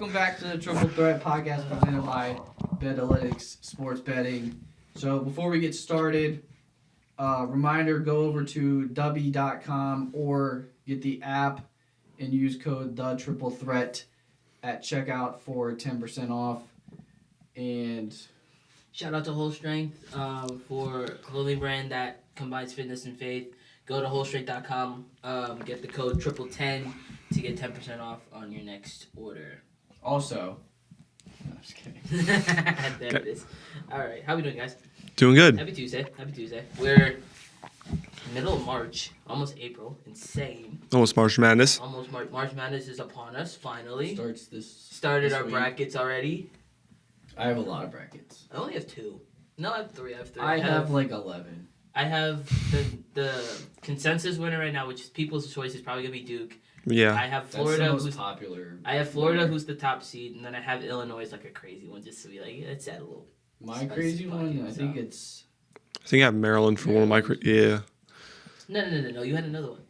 welcome back to the Triple Threat podcast presented by Betalytics Sports Betting. So before we get started, reminder, go over to w.com or get the app and use code THETRIPLETHREAT at checkout for 10% off. And shout out to Whole Strength for clothing brand that combines fitness and faith. Go to wholestrength.com, get the code TRIPLE10 to get 10% off on your next order. also, no, I'm just kidding. There it is. All right, how we doing, guys? Doing good. Happy Tuesday. We're middle of March, almost April. Insane. Almost March Madness. Almost March Madness is upon us. Finally, this started our week. Brackets already. I have a lot of brackets. I only have 2. No, I have 3. I have like 11. I have the consensus winner right now, which is People's Choice, is probably gonna be Duke. Yeah. I have That's Florida, the most who's popular. I have Florida, who's the top seed, and then I have Illinois as like a crazy one, just to be like, let's add a little. My spicy crazy one, I pocket, think so. it's. I think I have Maryland for one of my. Yeah. No. You had another one.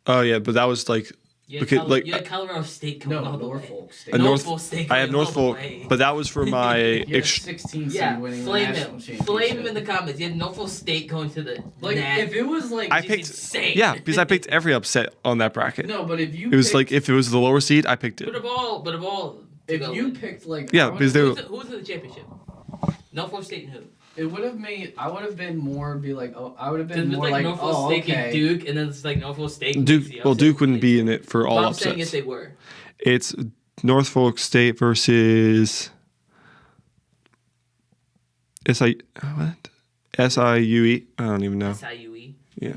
Oh yeah, but that was like. You had, Okay, you had Colorado State coming all the way. Norfolk State. Norfolk State. I have coming all the Norfolk, way. but that was for my. He had 16 seed winning the flame national him. championship. Flame him in the comments. You had Norfolk State going to the If it was like. I which is picked. insane. Yeah, because I picked every upset on that bracket. No, but if you. It was picked, like if it was the lower seed, I picked it. But of all. If you picked like. Yeah, because they were. Who's in the championship? Norfolk State and who? It would have made. I would have been more. Be like, oh, I would have been Because it's more like like, Norfolk oh, State okay. and Duke, and then it's like Norfolk State. Duke. Well, Duke wouldn't be in it for all But I'm upsets. saying if they were. It's Norfolk State versus. What? SIUE. I don't even know. SIUE. Yeah.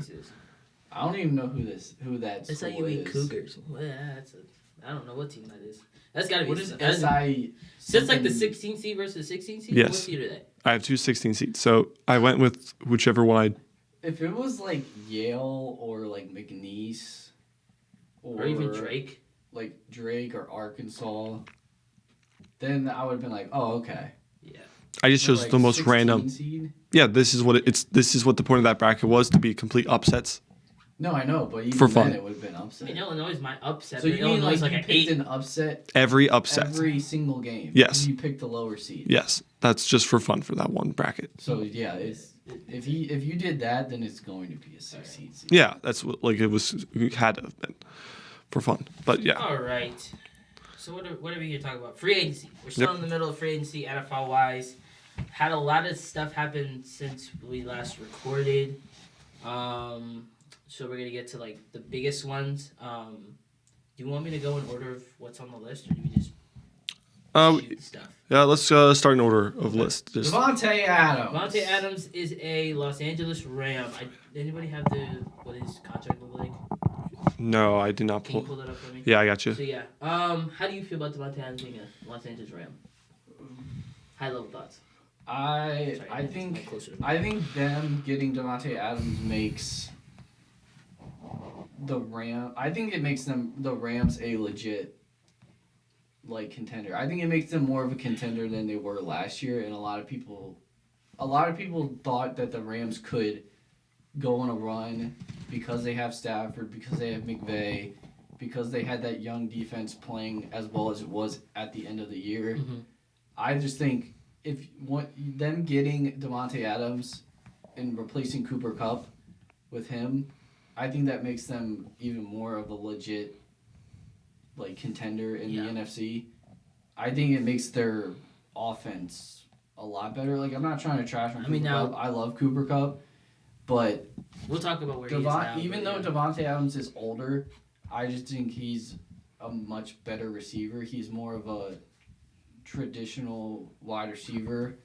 I don't even know who that school SIUE is. Cougars. Well, I don't know what team that is. That's got to be. What is that's- SI? So it's like the something- 16 seed versus the 16 seed? Yes. What seed are they? I have 2 16 seats, so I went with whichever one If it was like Yale or like McNeese, Or even Drake? like Drake or Arkansas, then I would have been like, oh, okay. Yeah. I just But, chose like, the most 16 random. seed? Yeah, this is what This is what the point of that bracket was, to be complete upsets. No, I know, but even For fun. then it would have been I upset. mean, Illinois is my upset. So but you mean Illinois like is you an picked 8. an upset Every upset. every single game? Yes. And you picked the lower seed. Yes, that's just for fun for that one bracket. So yeah, if you did that, then it's going to be a 16 seed. Yeah, that's what it had to have been for fun. But yeah, All right. So what are we here to talk about? Free agency. We're still Yep. in the middle of free agency, NFL wise. Had a lot of stuff happen since we last recorded. So we're gonna get to like the biggest ones. Do you want me to go in order of what's on the list, or do we just shoot stuff? yeah. Let's start in order of list. Just Devante Adams. Devante Adams is a Los Angeles Ram. Anybody have what his contract look like? no, I did not Can you pull. pull that up for me? Yeah, I got you. So yeah, how do you feel about Devante Adams being a Los Angeles Ram? High level thoughts. I Sorry, I it's think mic closer to me. I think them getting Devante Adams makes it makes the Rams a legit like contender. I think it makes them more of a contender than they were last year, and a lot of people thought that the Rams could go on a run because they have Stafford, because they have McVay, because they had that young defense playing as well as it was at the end of the year. Mhm. I just think them getting Devante Adams and replacing Cooper Kupp with him, I think that makes them even more of a legit like contender in Yeah. the NFC. I think it makes their offense a lot better. Like, I'm not trying to trash on Cooper Kupp. I love Cooper Kupp, but We'll talk about where he is now. even though Devante Adams is older, I just think he's a much better receiver. He's more of a traditional wide receiver,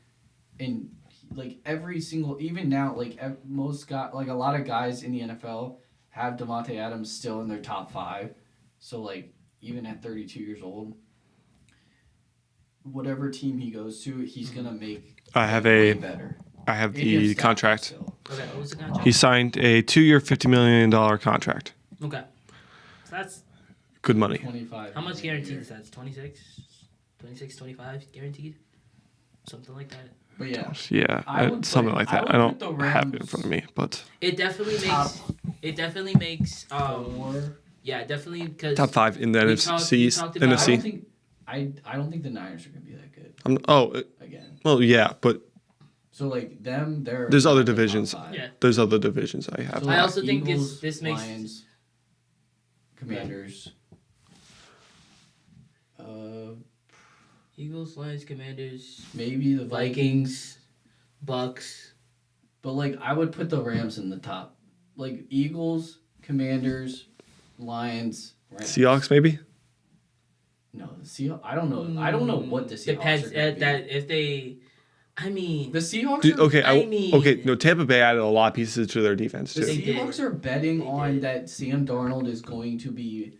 and like every single, even now, like a lot of guys in the NFL have Devante Adams still in their top 5. So like even at 32 years old, whatever team he goes to, he's gonna make. I have way better. I have And he has the Stafford contract. still. Okay, what was the contract? He signed a 2-year, $50 million contract. Okay. So that's Good money. 25. how much guaranteed is that? It's 26, 25 guaranteed? Something like that. But yeah, Yeah, I would something put- like I that. would I don't put the have it in Rams front of me, but It definitely Top makes 4. yeah, definitely because top 5 in the NFC. talked about- I don't NFC. think I don't think the Niners are gonna be that good again. Well, yeah, but So like them, there's other divisions. Yeah. There's other divisions I have. So I like also think Eagles, this makes Lions, Commanders. Eagles, Lions, Commanders, Maybe the Vikings. Bucks. But like I would put the Rams in the top. Like Eagles, Commanders, Lions, Rams. Seahawks, maybe? No, the Seahawks. I don't know. I don't know what the Seahawks Depends are gonna be. that if they. I mean, The Seahawks. Dude, are, okay, no, Tampa Bay added a lot of pieces to their defense, the too. Seahawks are betting They on did. that Sam Darnold is going to be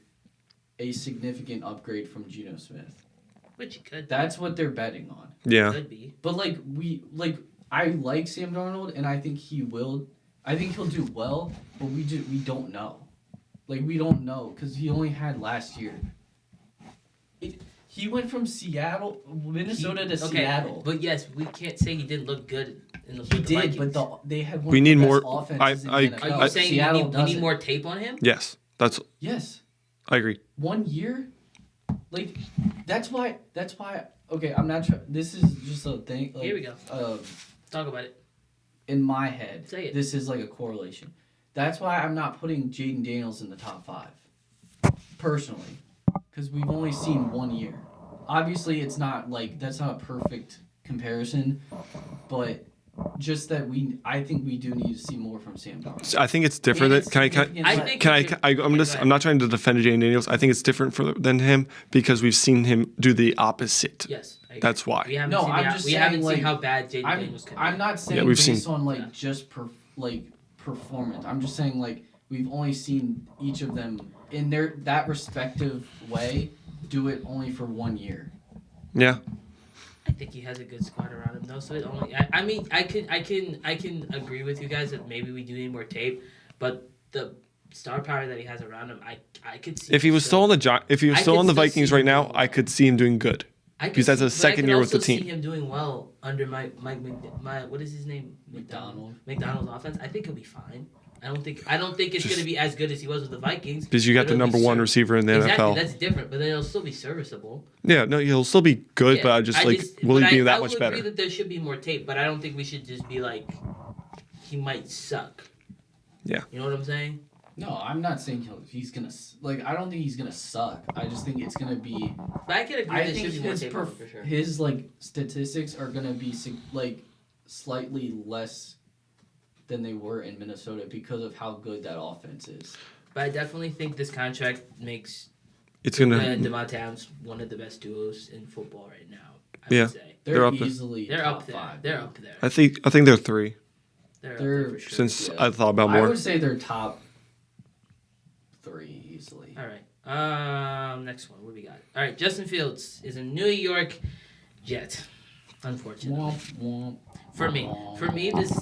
a significant upgrade from Geno Smith. which it could. That's what they're betting on. Yeah. Could be. But I like Sam Darnold, and I think he will. I think he'll do well, but we don't know. Like we don't know because he only had last year. He went from Minnesota to Seattle. But yes, we can't say he didn't look good in the. He with the did, Vikings. but they had one We of need the more- best offenses in the I- NFL. Are you saying Seattle we need doesn't. more tape on him? Yes. Yes, I agree. 1 year. Like, that's why. Okay, I'm not sure. This is just a thing. Like, Here we go. Talk about it. In my head, Say it. this is like a correlation. That's why I'm not putting Jaden Daniels in the top 5, personally, because we've only seen 1 year. Obviously, it's not like that's not a perfect comparison, but just that I think we do need to see more from Sam Darnold. I think it's different. And it's Can I? significant, I but- think- I'm not trying to defend Jane Daniels. I think it's different than him because we've seen him do the opposite. Yes. I agree. That's why. We haven't No, seen I'm the- just we saying, haven't like, seen how bad Jaden Daniels can be. I'm not saying Yeah, we've based seen- on like Yeah. just performance. I'm just saying like we've only seen each of them in that respective way do it only for 1 year. Yeah. I think he has a good squad around him though. So it only. I mean, I can agree with you guys that maybe we do need more tape, but the star power that he has around him, I could see. If he was still on the if he was I still could on the still Vikings see right him now, doing I could see him doing good. Because that's his second year with the team. I see him doing well under my what is his name? McDonald's offense. I think he'll be fine. I don't think it's going to be as good as he was with the Vikings. Because you got but the it'll be number one receiver in the exactly, NFL. that's different, but then it'll still be serviceable. Yeah, no, he'll still be good, Yeah, but will he be that much I will better? agree that there should be more tape, but I don't think we should just be like, he might suck. Yeah. You know what I'm saying? No, I'm not saying he's gonna like. I don't think he's gonna suck. I just think it's gonna be. But I can agree I there think should be more his tape on him for sure. his like statistics are gonna be like slightly less than they were in Minnesota because of how good that offense is. But I definitely think this contract makes It's gonna. Devante Adams one of the best duos in football right now. I Yeah. would say. They're up there. easily They're top up there. 5. They're up there. I think they're 3. They're up they're- there for sure. Since Yeah. I thought about I more. would say they're top 3 easily. All right. Next one. What do we got? All right. Justin Fields is a New York Jet. Unfortunately, Womp, womp. for me, this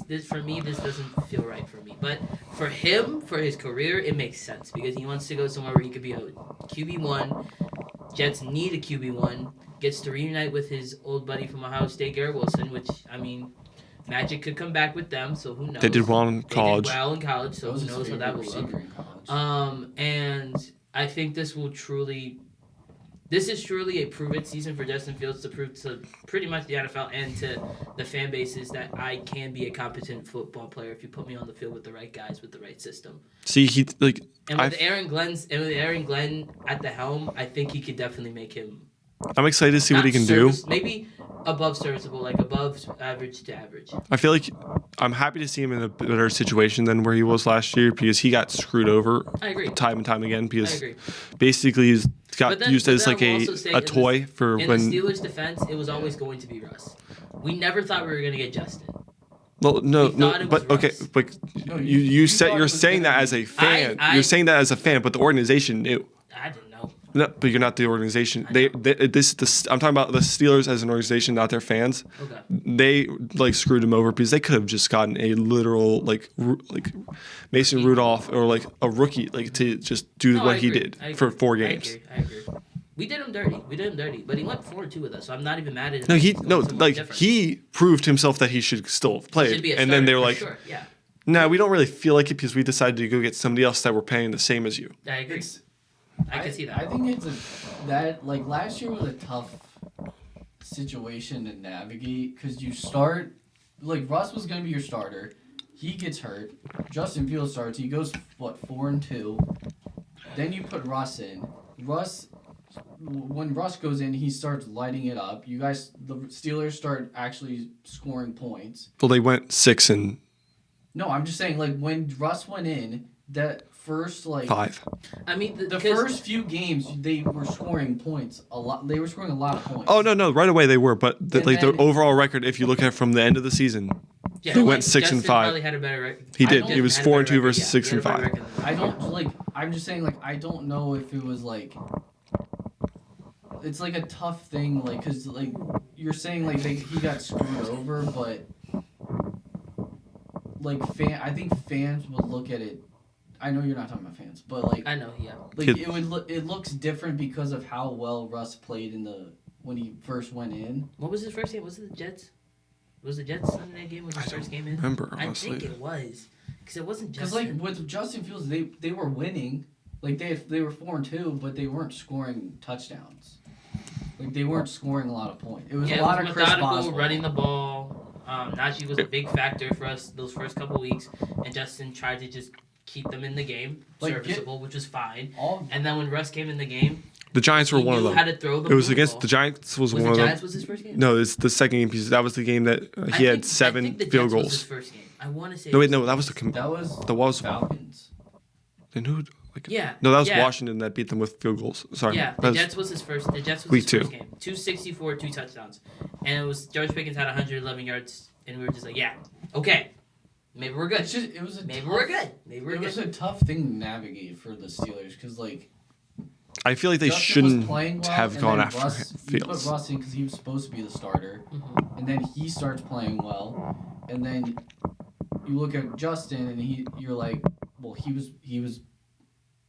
doesn't feel right for me. But for him, for his career, it makes sense because he wants to go somewhere where he could be a QB1. Jets need a QB1. Gets to reunite with his old buddy from Ohio State, Garrett Wilson, which I mean, Magic could come back with them, so who knows? They did well in college. They did well in college, so That was who his knows how favorite that will look. receiver in college. And I think this is truly a prove-it season for Justin Fields to prove to pretty much the NFL and to the fan bases that I can be a competent football player if you put me on the field with the right guys, with the right system. See, he like. And with Aaron Glenn at the helm, I think he could definitely make him. I'm excited to see what he can do. Maybe above serviceable, like above average to average. I feel like I'm happy to see him in a better situation than where he was last year because he got screwed over I agree. time and time again I because agree. basically he's got used as like I will also say a toy for In when. the Steelers' defense, it was always going to be Russ. We never thought we were going to get Justin. Well, no, we thought it was but okay, Russ. but No, you thought it you're was saying gonna that be- as a fan. I- You're saying that as a fan, but the organization knew. I didn't know. No, but you're not the organization. I'm talking about the Steelers as an organization, not their fans. Okay. They like screwed him over because they could have just gotten a literal like Mason Rudolph or like a rookie like to just do No, what I he agree. did I for agree. 4 games. I agree. We did him dirty. But he went 4-2 with us, so I'm not even mad at him. No, Going somewhere different. he proved himself that he should still have He played, should be a and then they were starter, like, for sure. Yeah, "No, we don't really feel like it because we decided to go get somebody else that we're paying the same as you." I agree. It's, I can see that. I think it's that like last year was a tough situation to navigate because you start like Russ was gonna be your starter. He gets hurt. Justin Fields starts. He goes 4-2. Then you put Russ in. When Russ goes in, he starts lighting it up. You guys, the Steelers start actually scoring points. Well, they went 6 and No, I'm just saying like when Russ went in, that first 5. I mean, the first few games they were scoring points a lot. They were scoring a lot of points. Oh no, right away they were, but And like the then- overall record, if you look at it from the end of the season, they went 6 and Justin 5. Probably had a better record. He did. don't- He was Had a 4 and better 2 record, versus yeah. 6 He and had a better 5. record than I don't like. I'm just saying like I don't know if it was like. It's like a tough thing, like, cause like you're saying like he got screwed over, but like I think fans would look at it. I know you're not talking about fans, but like I know, yeah. like it looks different because of how well Russ played when he first went in. What was his first game? Was it the Jets? Was the Jets Sunday night game? Was his first game in? Remember, I honestly. think it was. Because it wasn't Because Justin. like with Justin Fields, they were winning, like they were 4-2, but they weren't scoring touchdowns. Like they weren't scoring a lot of points. It was a lot of Chris methodical, Boswell running the ball. Najee was a big factor for us those first couple weeks, and Justin tried to just keep them in the game, Like, serviceable, which was fine. All And then when Russ came in the game, The Giants were he one of knew them. how to throw the It was blue against ball. the Giants. Was Was one the of Giants them. was his first game? No, it's the second game piece. That was the game that he had 7 I think the field Jets was his goals. first game. I want to say. No, it wait, was no, that was the that was was Falcons. then who? Like, Yeah. No, that was yeah. Washington that beat them with field goals. Sorry. Yeah, That the was- Jets was his first. The Jets was Week his 2. first game. 264, 2 touchdowns, and it was George Pickens had 111 yards, and we were just like, yeah, okay, maybe we're good. It was a Maybe tough, we're good. Maybe we're It was good. a tough thing to navigate for the Steelers because like I feel like they Justin was shouldn't playing well, have and gone then after Russ, you put Fields. Russ in because he was supposed to be the starter, Mhm. and then he starts playing well, and then you look at Justin and you're like, well, he was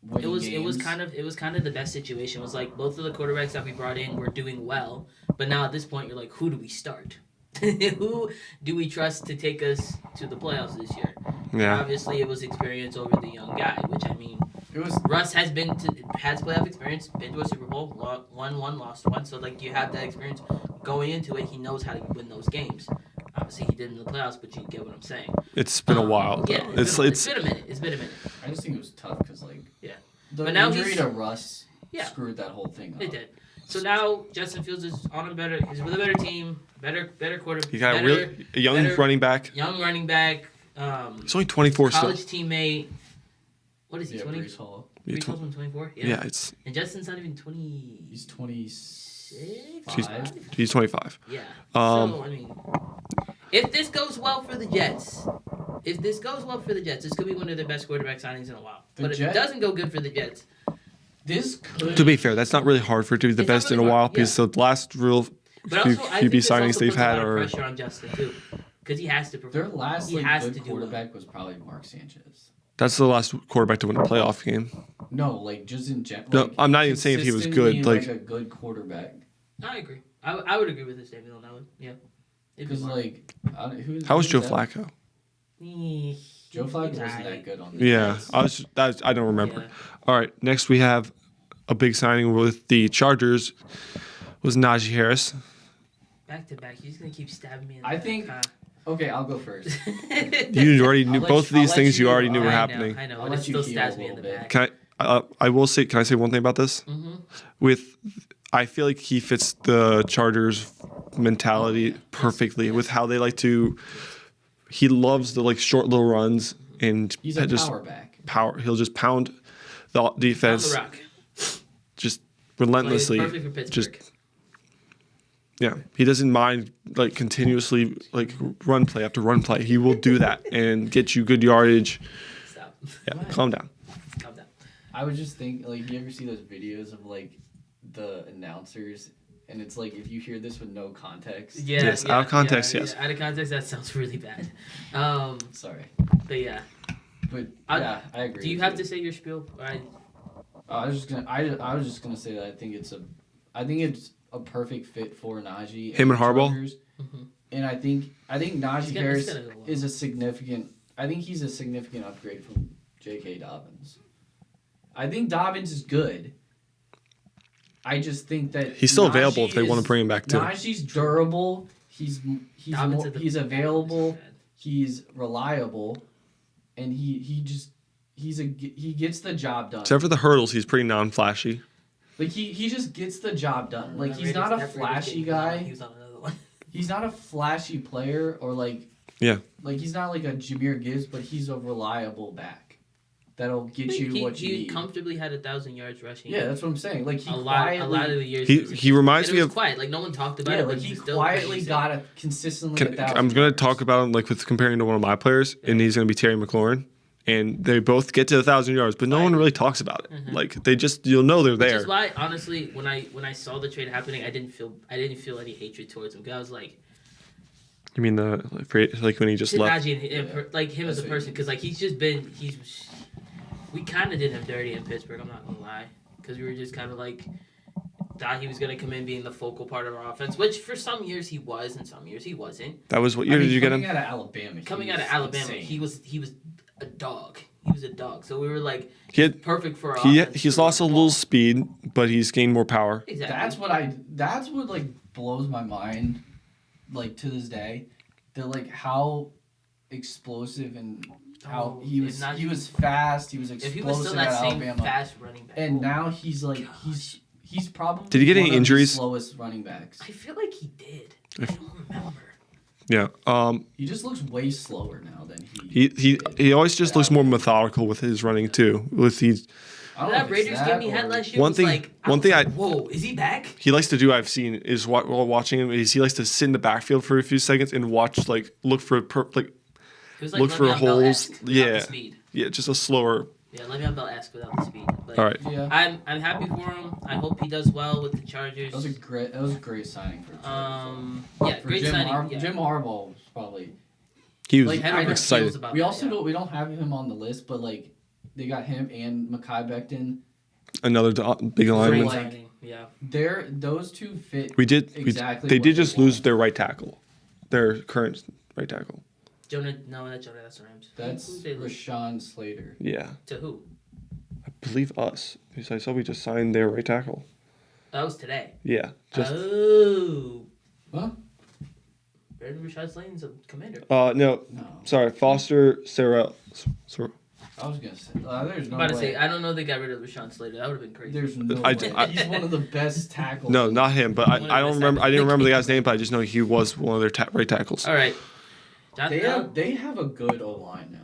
winning It was games. kind of the best situation. It was like both of the quarterbacks that we brought in were doing well, but now at this point you're like, who do we start? Who do we trust to take us to the playoffs this year? Yeah. Obviously, it was experience over the young guy, which I mean, It was Russ has playoff experience, been to a Super Bowl, won one, lost one. So like you have that experience going into it. He knows how to win those games. Obviously, he did in the playoffs, but you get what I'm saying. It's been a while. Yeah, Though. it's been a minute. It's been a minute. I just think it was tough because like Yeah. the But now injury he's- to Russ Yeah. screwed that whole thing up. It did. So now Justin Fields is on a better. He's with a better team, better quarterback. He got better, a young better- running back. young running back. He's only 24 still. College teammate. What is he? Yeah, 20? Brees Hall. Yeah, Brees Hall's 24. Yeah, it's And Justin's not even 20. He's 25. he's 25. Yeah. Um, So I mean, if this goes well for the Jets, this could be one of their best quarterback signings in a while. The But if it Jets- doesn't go good for the Jets, This could To be fair, that's not really hard for it to be the It's not best in a really while hard, because the last real but few also I think QB this also signings they've puts a had lot of are. pressure on Justin too, because he has to their perform. last He like, has good to do well. quarterback was probably Mark Sanchez. That's the last quarterback to win a playoff game. No, like just in general. No, like, I'm not even saying if he was good, consistently, like- a good quarterback. I agree. I would agree with this statement on that one. Yeah. It'd be Because Mark. like, How was Joe that? Flacco? Joe Flacco wasn't Alright. that good on the Yeah, Jets. I don't remember. Yeah. All right, next we have a big signing with the Chargers. Was Najee Harris. Back to back. You're just gonna keep stabbing me. In I the think- back, Okay, I'll go first. You already I'll knew let both you- of these I'll let things. You you- already knew were I know, happening. I know. I'll But let it you still heal stabs a me in the little back. Can I will say. Can I say one thing about this? Mm-hmm. With, I feel like he fits the Chargers mentality perfectly with how they like to. He loves the like short little runs and He's a just power back. He'll just pound the On defense the rock. just Plays relentlessly. perfect for Pittsburgh. Just yeah, he doesn't mind like continuously like run play after run play. He will do that and get you good yardage. Stop. Yeah, What? calm down. Calm down. I would just think, like, you ever see those videos of like the announcers, and it's like if you hear this with no context. Yeah. Yes, yeah, out of context, yeah, yes. yeah, out of context, that sounds really bad. Sorry, But yeah. but I- yeah, I agree. Do you with have to say your spiel? I was just gonna. I was just gonna say that I think it's a perfect fit for Najee. Him and the Harbaugh? Chargers. Mhm. And I think Najee He's gonna- Harris he's gonna go well. is a significant. I think he's a significant upgrade from J.K. Dobbins. I think Dobbins is good. I just think that He's still Najee available if they want to is- bring him back too. Najee's durable. He's he's available. He's reliable, and he gets the job done. Except for the hurdles, he's pretty non-flashy. Like he just gets the job done. Like he's not a flashy guy. He was on another one. He's not a flashy player or like he's not like a Jahmyr Gibbs, but he's a reliable back that'll get you what you he need. comfortably had 1,000 yards rushing. Yeah, that's what I'm saying. Like a lot of the years he reminds me of quiet. Like no one talked about it. Like But he still quietly got it consistently. I'm going to talk about him like with comparing to one of my players, and he's going to be Terry McLaurin. And they both get to 1,000 yards, but no one really talks about it. Mm-hmm. Like they just, you'll know they're there. Which is why, honestly, when I saw the trade happening, I didn't feel any hatred towards him because I was like, you mean like when he just left? Imagine like him as a person, because like we kind of did him dirty in Pittsburgh. I'm not gonna lie, because we were just kind of like thought he was gonna come in being the focal part of our offense, which for some years he was, and some years he wasn't. That was what year did you get him? Coming out of Alabama, insane. he was a dog. He was a dog. So we were like, perfect for our offense. He's lost a little speed, but he's gained more power. Exactly. That's what like blows my mind, like to this day, that like how explosive and how he was fast. He was explosive if he was still that at same Alabama. fast running back. And now he's like he's probably Did he get any one of the injuries? slowest running backs. I feel like he did. I don't remember. Yeah. He just looks way slower now than he always just looks more methodical with his running too. That Raiders game he had last year one thing whoa, is he back? He likes to do, I've seen, is while watching him, is he likes to sit in the backfield for a few seconds and watch, like, look for holes. Yeah. Yeah, just a slower. Yeah, Le'Veon Bell asked without the speed. But all right. Yeah. I'm happy for him. I hope he does well with the Chargers. That was a great signing for the Chargers. Yeah, great signing. Jim Harbaugh was probably. He was like, excited. We don't have him on the list, but like they got him and Mekhi Becton. Another big lineman. Like, yeah. Those two fit. They did just lose their right tackle, their current right tackle. That's the Rams. That's Rashawn Slater. Yeah. To who? I believe us. Because I saw we just signed their right tackle. That was today. Yeah. Oh. Huh? Rashawn Slater's a commander. No. Sorry, Foster Sarah. I was gonna say, there's no I'm about to way. say, I don't know they got rid of Rashawn Slater. That would have been crazy. There's no way. He's one of the best tackles. No, not him. But I don't remember. I didn't remember the guy's name, but I just know he was one of their right tackles. All right. They have a good O line now.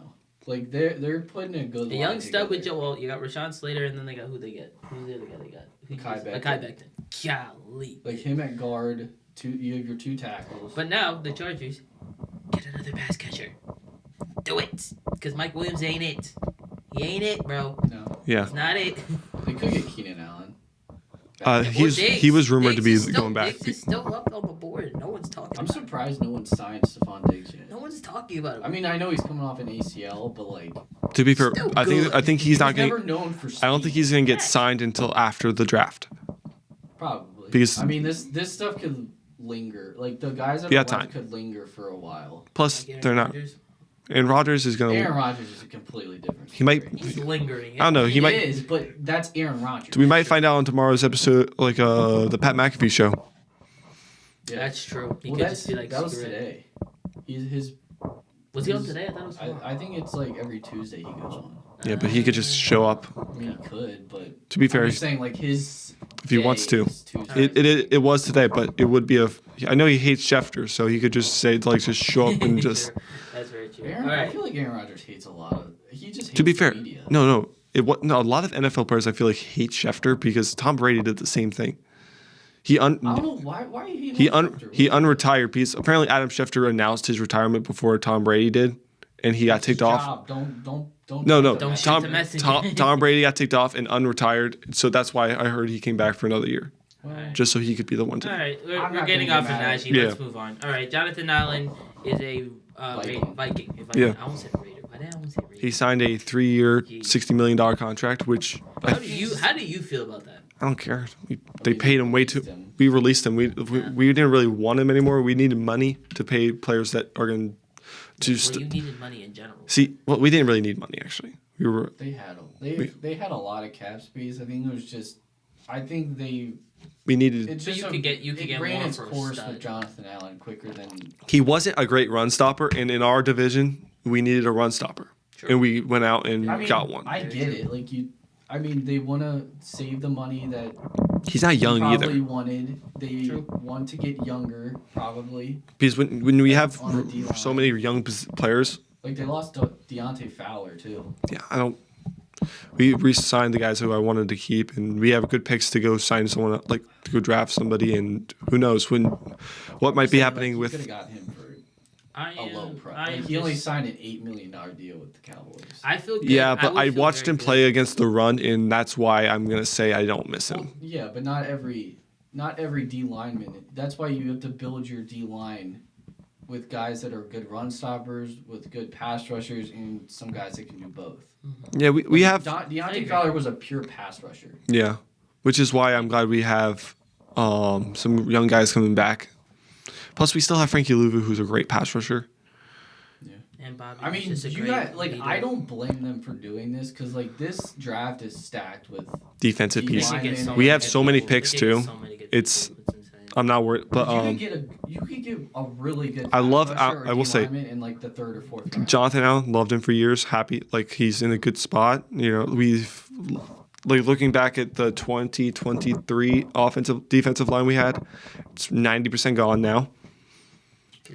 Like they're putting a good. A young stud with Joe. Well, you got Rashawn Slater, and then they got who they get. Who's the other guy they got? Mekhi Becton. Golly. Like him at guard. You have your two tackles. But now the Chargers get another pass catcher. Do it, because Mike Williams ain't it. He ain't it, bro. No. Yeah. He's not it. They could get Keenan Allen. He was rumored to be going back. Diggs is still up on the board. No one's talking. I'm surprised no one signed Stephon Diggs yet. No one's talking about him. I mean, I know he's coming off an ACL, but like. To be fair, I think he's not never going. known for speed. I don't think he's going to get signed until after the draft. Probably. Because I mean, this stuff could linger. Like the guys that are left could linger for a while. Plus, like they're not. Rodgers. And Rodgers is going to. Aaron Rodgers is a completely different. He might. He's lingering. I don't know. He is, but that's Aaron Rodgers. We might find out on tomorrow's episode, like the Pat McAfee show. Yeah, that's true. He well, could just be like, that was today. Was he on today? I thought it was tomorrow. I think it's like every Tuesday he goes on. Yeah, but he could just show up. I mean, he could, but to be fair, I'm just saying like his. If he wants to, it was today, but it would be a. I know he hates Schefter, so he could just say like just show up and just. That's very true. I feel like Aaron Rodgers hates a lot of. He just hates to be fair, the media. no. A lot of NFL players I feel like hate Schefter because Tom Brady did the same thing. I don't know why he unretired because apparently Adam Schefter announced his retirement before Tom Brady did, and he got ticked off. Don't. No. Don't shoot the messenger. Tom Brady got ticked off and unretired, so that's why I heard he came back for another year, just so he could be the one to. All right, we're getting off of Najee. Yeah. Let's move on. All right, Jonathan Allen is a Viking. Yeah. I almost said Raider. Why did I almost say Raider? He signed a 3-year, $60 million contract, which How do you feel about that? I don't care. They paid him way too. We released him. We didn't really want him anymore. We needed money to pay players that are going to. You needed money in general. We didn't really need money actually. They had a lot of cap space. I think they we needed. It's But just you could get ran more its for a course stud. with Jonathan Allen quicker than. He wasn't a great run stopper, and in our division, we needed a run stopper, True. and we went out and I mean, got one. I get it. Like I mean, they want to save the money that He's not young probably either. wanted. They True. want to get younger, probably. Because when we have On the D-line. so many young players, Like they lost Deontay Fowler too. yeah, I don't. We re-signed the guys who I wanted to keep, and we have good picks to go sign someone like to go draft somebody, and who knows what might be happening Like, you could with. have got him for I a low am. price. I am Like, he only just- signed an $8 million deal with the Cowboys. I feel good. Yeah, but would I feel watched very him good. play against the run, and that's why I'm gonna say I don't miss Well, him. yeah, but not every D lineman. That's why you have to build your D line with guys that are good run stoppers, with good pass rushers, and some guys that can do both. Yeah, we have I Deontay agree. Fowler was a pure pass rusher. yeah, which is why I'm glad we have some young guys coming back. Plus, we still have Frankie Louvu, who's a great pass rusher. And Bobby. I mean, just a you great got like leader. I don't blame them for doing this because like this draft is stacked with. Defensive They piece. could get so We many have good so many people. picks They could get too. so many good It's people. It's insane. I'm not worried, but you could get a really good. I love- pass rusher or I will D say- lineman in like the third or fourth round. Jonathan Allen, loved him for years. Happy, like he's in a good spot. You know, we've like looking back at the 2023 defensive line we had. It's 90% gone now.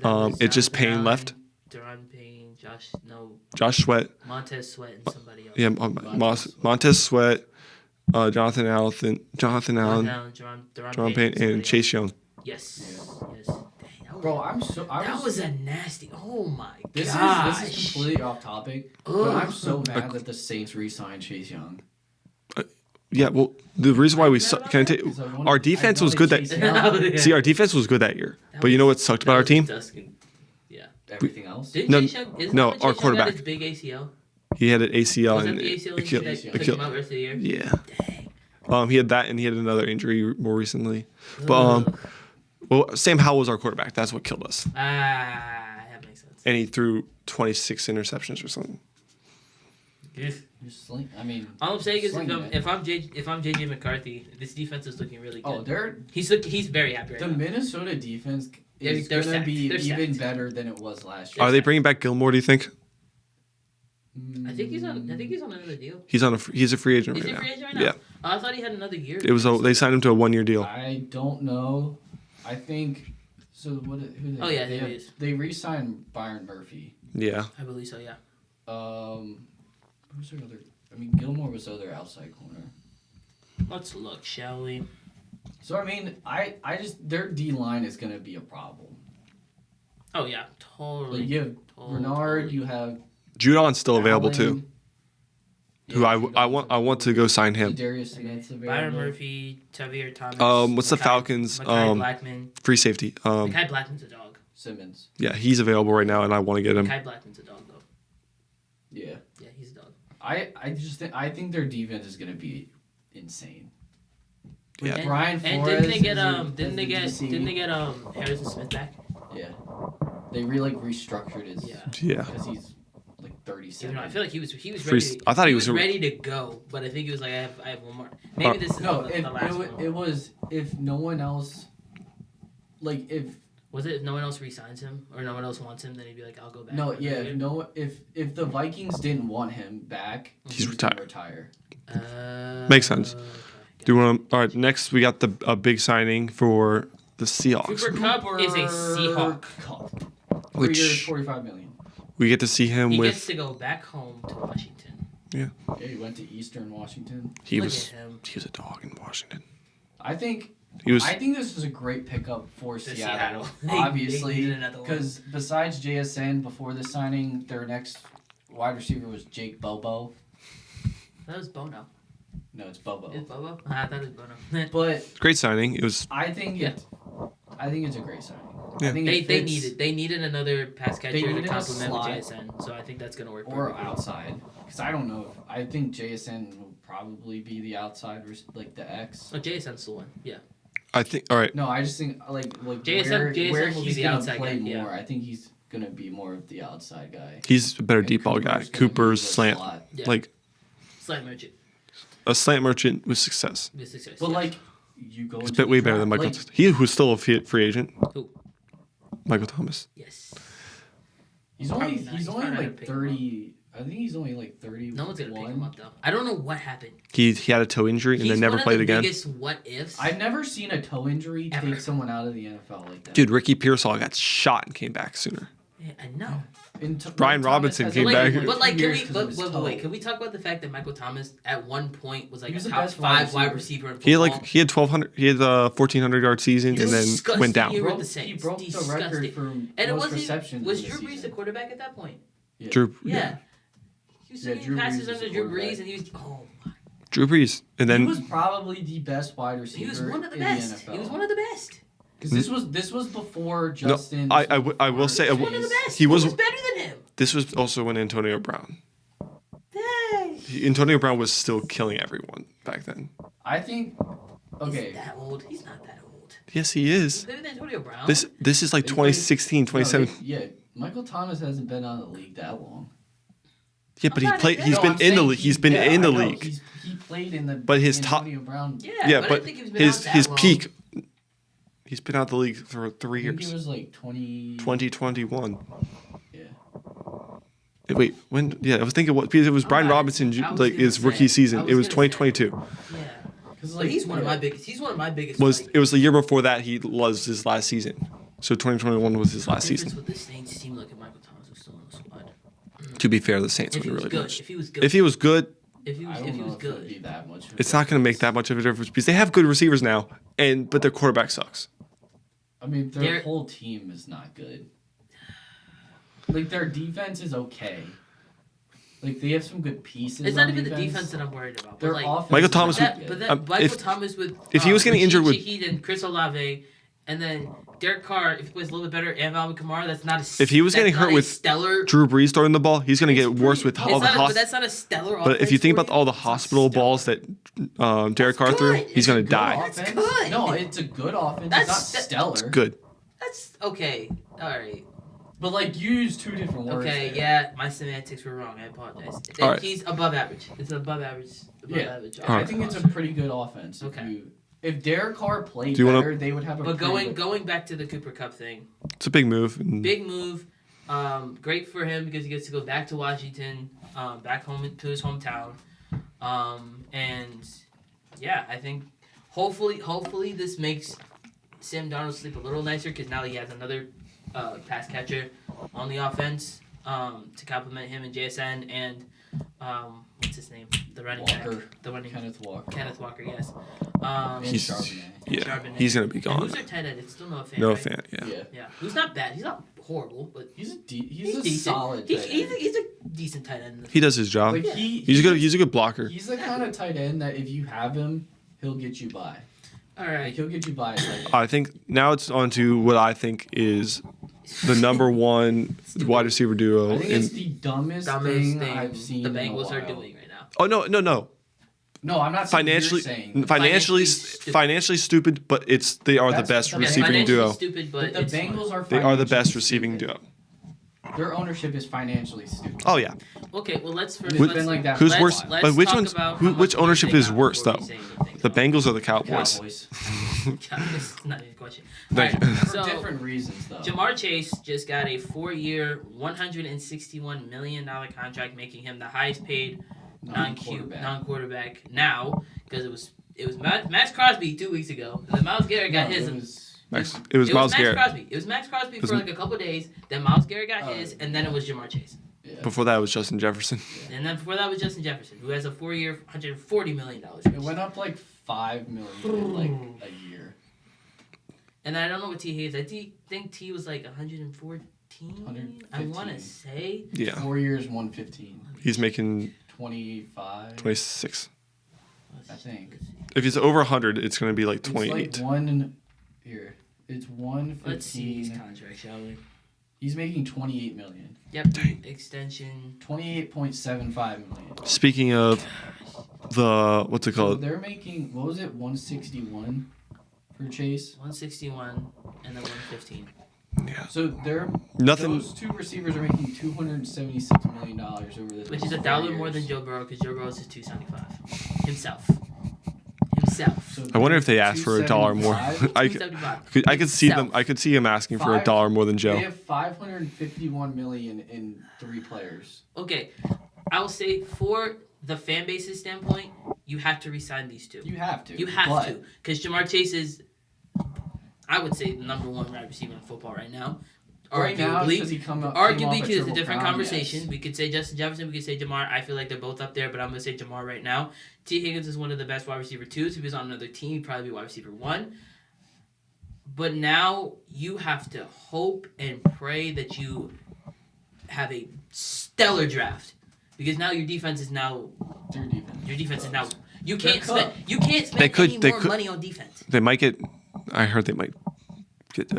That was It's just Jonathan Payne Allen, left. Duran Payne, Josh Sweat, Montez Sweat, and somebody else. yeah, Montez Sweat, Jonathan Allen, Jerron Payne, and Chase Young. Yes. Yes. Dang, that Bro, was, that was a nasty. Oh my This gosh. is completely off topic, but I'm so mad that the Saints re-signed Chase Young. Yeah, well, the reason why we Mad can I about tell you, that? 'Cause I wanted- our I defense was wanted good Chase that. Young. Yeah. See, our defense was good that year, That but you know was- what sucked that about our was team? Dustin. Yeah. Everything else. Didn't No, Chase Young, isn't no, that when our Chase Young got quarterback. his big ACL? He had an ACL Was that and the ACL injury Achilles. that took him out the rest of the year? Yeah. Dang. He had that, and he had another injury more recently. But well, Sam Howell was our quarterback. That's what killed us, That makes sense. and he threw 26 interceptions or something. Just sling. I mean, All I'm saying is slinging it. if I'm JJ McCarthy, this defense is looking really good. Oh, they're He's very happy right the now. Minnesota defense is They're gonna stacked. be They're even stacked. better than it was last year. Are they bringing back Gilmore? Do you think I think he's on another deal. he's a free agent Is right he now? free agent right now? Yeah, Oh, I thought he had another year. they signed him to a 1-year deal. I don't know. I think so. Who? They, Oh, yeah, they, there he is. they re-signed Byron Murphy. Yeah, I believe so. Yeah. Who's their other? I mean, Gilmore was the other outside corner. Let's look, shall we? So I mean, I just their D line is gonna be a problem. Oh yeah, totally. Like you have Bernard, you have Judon's still available too. Allen. Who I want to go sign him. Darius Smith's available. Byron Murphy, Tavier Thomas. What's the Falcons? Makai Blackman. Free safety. Makai Blackman's a dog. Simmons. Yeah, he's available right now, and I want to get him. Makai Blackman's a dog though. Yeah. Yeah, he's a dog. I think their defense is gonna be insane. With Yeah. Brian And Flores. didn't they get as didn't they the get DC. didn't they get Harrison Smith back? Yeah. They really restructured his. Yeah. Yeah. Because he's like 37. I feel like he was Free- ready. I thought he was a- ready to go, but I think he was like I have one more. Maybe this is No, the last one. it was if no one else. Like if Was it if no one else re-signs him or no one else wants him, then he'd be like, I'll go back. no for yeah another year? if the Vikings didn't want him back, He's gonna retired. retire. Makes sense. Okay, Do you want? All right. Next, we got a big signing for the Seahawks. Cooper Kupp is a Seahawk. Cup. 3 Which- years, $45 million. We get to see him He with. gets to go back home to Washington. Yeah, he went to Eastern Washington. He Look was at him. a dog in Washington. I think He was. this is a great pickup for Seattle. They Obviously, needed another one. because besides JSN before the signing, their next wide receiver was Jake Bobo. That was Bono. No, it's Bobo. Is Bobo? I thought it was Bono. But Great signing. It was. I think Yeah. it's a great signing. Yeah. I think They needed another pass catcher to needed a complement with slot. JSN, so I think that's gonna work. or perfectly. outside because I don't know. I think JSN will probably be the outside, like the X. Oh, JSN's the one. Yeah. I think. All right. No, I just think like JSN where will be he's the gonna outside play guy, more. yeah. I think he's gonna be more of the outside guy. He's a better And deep ball guy. Cooper's gonna be Cooper's the slant. slot. Yeah. Like Slight merchant. a slant merchant with success. With success. But yeah. like you go. He's into way the better than draft. Michael. Like, He who's still a free agent. Who? Michael Thomas. Yes. he's Probably only not. he's He's only probably not like gonna pick him 30. I think he's only like 31. No one's gonna pick him up though. I don't know what happened. He had a toe injury and He's then never one of played the again. biggest what ifs. I've never seen a toe injury Ever. take someone out of the NFL like that. Dude, Ricky Pearsall got shot and came back sooner. Yeah, I know. Brian Robinson Thomas came has back. only But like, 2 can years we? 'cause But of his wait, toe. wait, can we talk about the fact that Michael Thomas at one point was like He was a the top best wide 5 wide receiver. receiver in He had football? he had 1,200. He had a 1,400 yard season and then Disgusting went down. year with Broke- the he Saints. broke the Disgusting. record for And it most wasn't. receptions. Was in the Drew Brees the season. quarterback at that point? Yeah. Drew. Yeah. He was Yeah, taking Drew Brees passes was under the Drew quarterback. Brees, and he was Drew Brees, and He then was probably the best wide receiver. he was one of the in best. The NFL. He was one of the best. Because this was before Justin. I this was will before say- He was one of the best. He Who was- was better than him. this was also when Antonio Brown. Dang. Antonio Brown was still killing everyone back then. I think. He's Okay. that old. He's not that old. Yes, he is. Better than Antonio Brown. This is like They played- 2016, no, 2017. yeah, Michael Thomas hasn't been out of the league that long. Yeah, but I'm he not played. against- He's No, been I'm in the saying league. He's been yeah, in the I know. league. He played in the. But his top- Antonio Brown. Yeah, Yeah, but I but think he's been out that his long. peak. He's been out the league for 3 I think years. he was like 20. 2021. Yeah. Wait, when? Yeah, I was thinking what because it was Brian not- Robinson I was like gonna his rookie say- season. I was It was gonna say. 2022. Yeah. Because But he's one of my biggest. He's one of my biggest. Was like, it was the year before that he was his last season. So 2021 was his last difference season. with the Saints team, like if Michael Thomas was still on the squad. To be fair, the Saints If would he was really good. much. If he was good. If he was good, If he was. I If don't he know was if it'd be good. that much. of a it's not going to make that much of a difference because they have good receivers now, but their quarterback sucks. I mean, their They're- whole team is not good. Like their defense is okay. Like they have some good pieces. It's not on even the defense that I'm worried about. Their But like, offense Michael is Thomas not would- good. but that Michael if- Thomas with if he was getting injured with- Shaheed and Chris Olave, and then Derek Carr, if he plays a little bit better, and Alvin Kamara, that's not a. If he was that's getting not hurt a with stellar. Drew Brees throwing the ball, he's going to get worse with It's all the not a- but hospitals. that's not a stellar. But if you offense think for about all the It's not hospital stellar. balls that Derek Carr threw, good. he's It's going a to good die. offense. Offense? good. No, it's a good offense. That's- it's not stellar. Good. That's okay. All right. But like you use two different words. Okay. there. Yeah, my semantics were wrong. I apologize. All right. He's above average. It's above average. Above Yeah. average. All I right. think it's a pretty good offense. Okay. If Derek Carr played Do you wanna- better, they would have a. But pretty going back to the Cooper Cup thing, It's a big move. And big move. Great for him because he gets to go back to Washington, back home to his hometown, and yeah, I think hopefully this makes Sam Darnold sleep a little nicer because now he has another pass catcher on the offense to complement him and JSN and what's his name, the running Walker. back, the running Kenneth Walker. Kenneth Walker, yes. And He's- Charbonnet. yeah, Charbonnet. he's going to be And gone. who's their tight end? It's still Noah Fant. No right? fan. Yeah. Yeah. Yeah, who's not bad. He's not horrible, but He's a he's decent. decent. Tight end. He's a decent tight end. He does his job. Like Yeah. He's a good blocker. He's the kind of tight end that if you have him, he'll get you by. All Like right. he'll get you by. Like, I think now it's on to what I think is the number one wide receiver duo. I think in, it's the dumbest Dumbest thing I've seen. the in a Bengals are while. doing right now. oh no. No, I'm not saying Financially, you're saying. financially, stupid. financially stupid, but they are the That's- best yeah, receiving financially duo. stupid, But but the it's Bengals are. They are the best financially receiving stupid. duo. Their ownership is financially stupid. Oh yeah. Okay, well let's first. It's let's, been like that. Who's for a worse? while. Let's But which talk one's- about who- how which much ownership they is got worse, before we though? say anything. The Bengals or the Cowboys? Cowboys. Cowboys, not even a question. Thank Alright, you. For so different reasons, though. Jamar Chase just got a 4-year, $161 million contract, making him the highest paid Non-quarterback. non-quarterback now because it was Max Crosby 2 weeks ago, and then Miles Garrett got No, his. it was- It was Miles Max Garrett. Crosby. It was Max Crosby was for m- like a couple days. Then Miles Garrett got Oh, his, and then it was Jamar Chase. Yeah. Before that was Justin Jefferson. And then before that was Justin Jefferson, who has a 4-year, $140 million. It went up like $5 million in like a year. And I don't know what T Hayes. I think T was like 114. I want to 115. say. Yeah. 4 years, 115. He's making 25. 26. I think. If he's over 100, it's going to be like It's 28. like one here. It's Let's see his 115. contract, shall we? He's making 28 million. Yep. Dang. Extension. 28.75 million. Speaking of the what's it So called? they're making, what was it, 161 for Chase? 161 and then 115. Yeah. So they're Nothing. those two receivers are making $276 million over the Which is $4 $1 more years. than Joe Burrow because Joe Burrow is 275 himself. itself. So I wonder if they asked for $1 more. 275. I could see them. I could see him asking for $1 more than Joe. They have $551 million in 3 players. Okay, I will say for the fan base's standpoint, you have to re-sign these two. You have to. You have to, because Jamar Chase is, I would say, the number 1 wide receiver in football right now. Right now, Arguably, because he came off because a it's a Triple different Crown, conversation. yes. We could say Justin Jefferson, we could say Jamar. I feel like they're both up there, but I'm going to say Jamar right now. T. Higgins is one of the best wide receiver 2s. If he was on another team, he'd probably be wide receiver 1. But now you have to hope and pray that you have a stellar draft. Because now your defense is now... Your defense is now... You can't spend any more money on defense. They might get... I heard they might get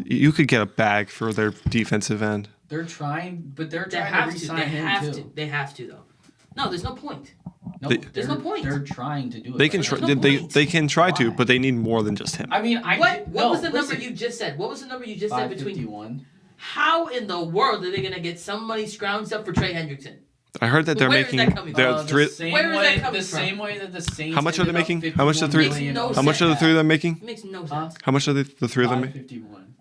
you could get a bag for their defensive end. They're trying, but they're trying to re-sign him too. They have to, though. No, there's no point. No, there's no point. They're trying to do it. They can try. They can try to, but they need more than just him. I mean, what was the number you just said? What was the number you just said between? 551. How in the world are they gonna get some money scrounged up for Trey Hendrickson? I heard that they're Where making. is that coming They're from? three. The same way that the Saints. How much are they making? How much are the 51 three? million No How much are the 3 of them making? It makes no sense. How much are the 3 of them making? 551.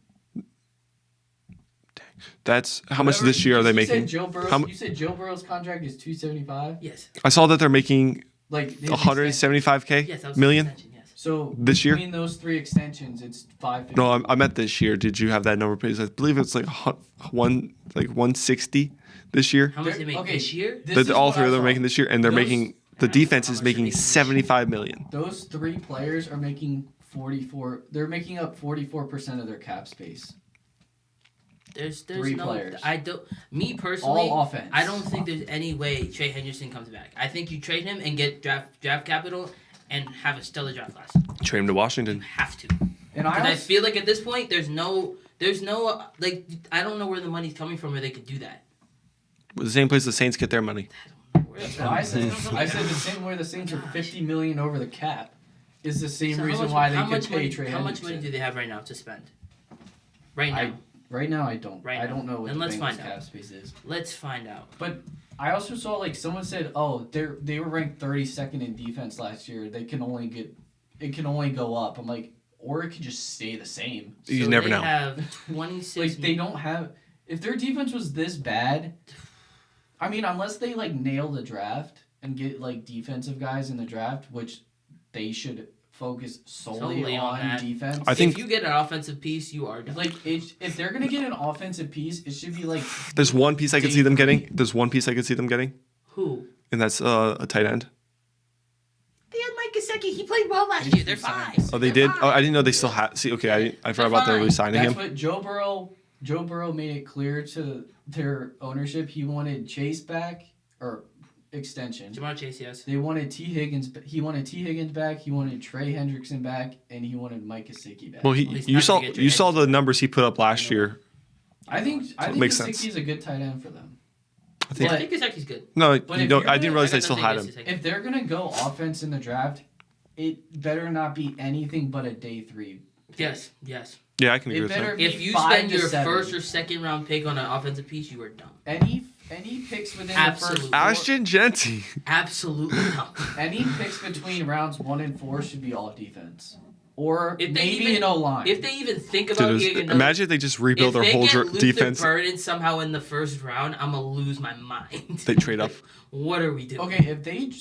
That's how much this year are they making? You said Joe Burrow's contract is 275. Yes. I saw that they're making Like 175K Yes, that was million. an extension, yes. So This year? between those 3 extensions, it's 550. No, I meant this year. Did you have that number, please? I believe it's like 160 this year. How much they make this year? That all 3 of them are making this year, and they're making the defense is making 75 million. Those 3 players are making 44. They're making up 44% of their cap space. There's 3 no. players. I don't. Me personally, All offense. I don't think there's any way Trey Henderson comes back. I think you trade him and get draft capital and have a stellar draft class. Trade him to Washington. You have to. And I feel like at this point, there's no like I don't know where the money's coming from where they could do that. The same place the Saints get their money. That's what I said. I said the same way the Saints are $50 million over the cap is the same So reason why they could pay Trey Hendrickson. How much money do they have right now to spend? Right now. Right now, I don't. Right I now. don't know what Then the let's Bengals find cap out. space is. Let's find out. But I also saw like someone said, oh, they were ranked 32nd in defense last year. It can only go up. I'm like, or it could just stay the same. You never know. They have 26. Like they don't have. If their defense was this bad, I mean, unless they like nail the draft and get like defensive guys in the draft, which they should focus solely on that. defense. I think if you get an offensive piece, you are done. like if they're gonna get an offensive piece, it should be like There's one piece I could see them getting. There's one piece I could see them getting, Who? and that's a tight end. They had Mike Gesicki. He played well last year. They're fine. Oh, they They're did. fine. Oh, I didn't know they still had. See, okay, I forgot about the fine. re-signing That's him. what Joe Burrow made it clear to their ownership. He wanted Chase back or extension. Jamar Chase, yes. They wanted T. Higgins. He wanted T. Higgins back. He wanted Trey Hendrickson back, and he wanted Mike Gesicki back. Well, he's you not saw gonna get Trey the numbers he put up last year. I think makes Gesicki sense. is a good tight end for them. I think. I think Gesicki's good. No, But you if don't. you're I didn't gonna- realize I they got still nothing had him. against Gesicki. If they're gonna go offense in the draft, it better not be anything but a day 3. Yes. Yeah, I can agree It with better that. be If you 5 spend to your 7. first or second round pick on an offensive piece, you are dumb. Any picks within Absolutely. the first Ashton Genty. Absolutely dumb. any picks between rounds 1 and 4 should be all defense, or If they maybe even- an O-line. If they even think about getting another, Imagine if they just rebuild their whole defense. Burden somehow in the first round, I'm gonna lose my mind. They trade up. What are we doing? Okay, if they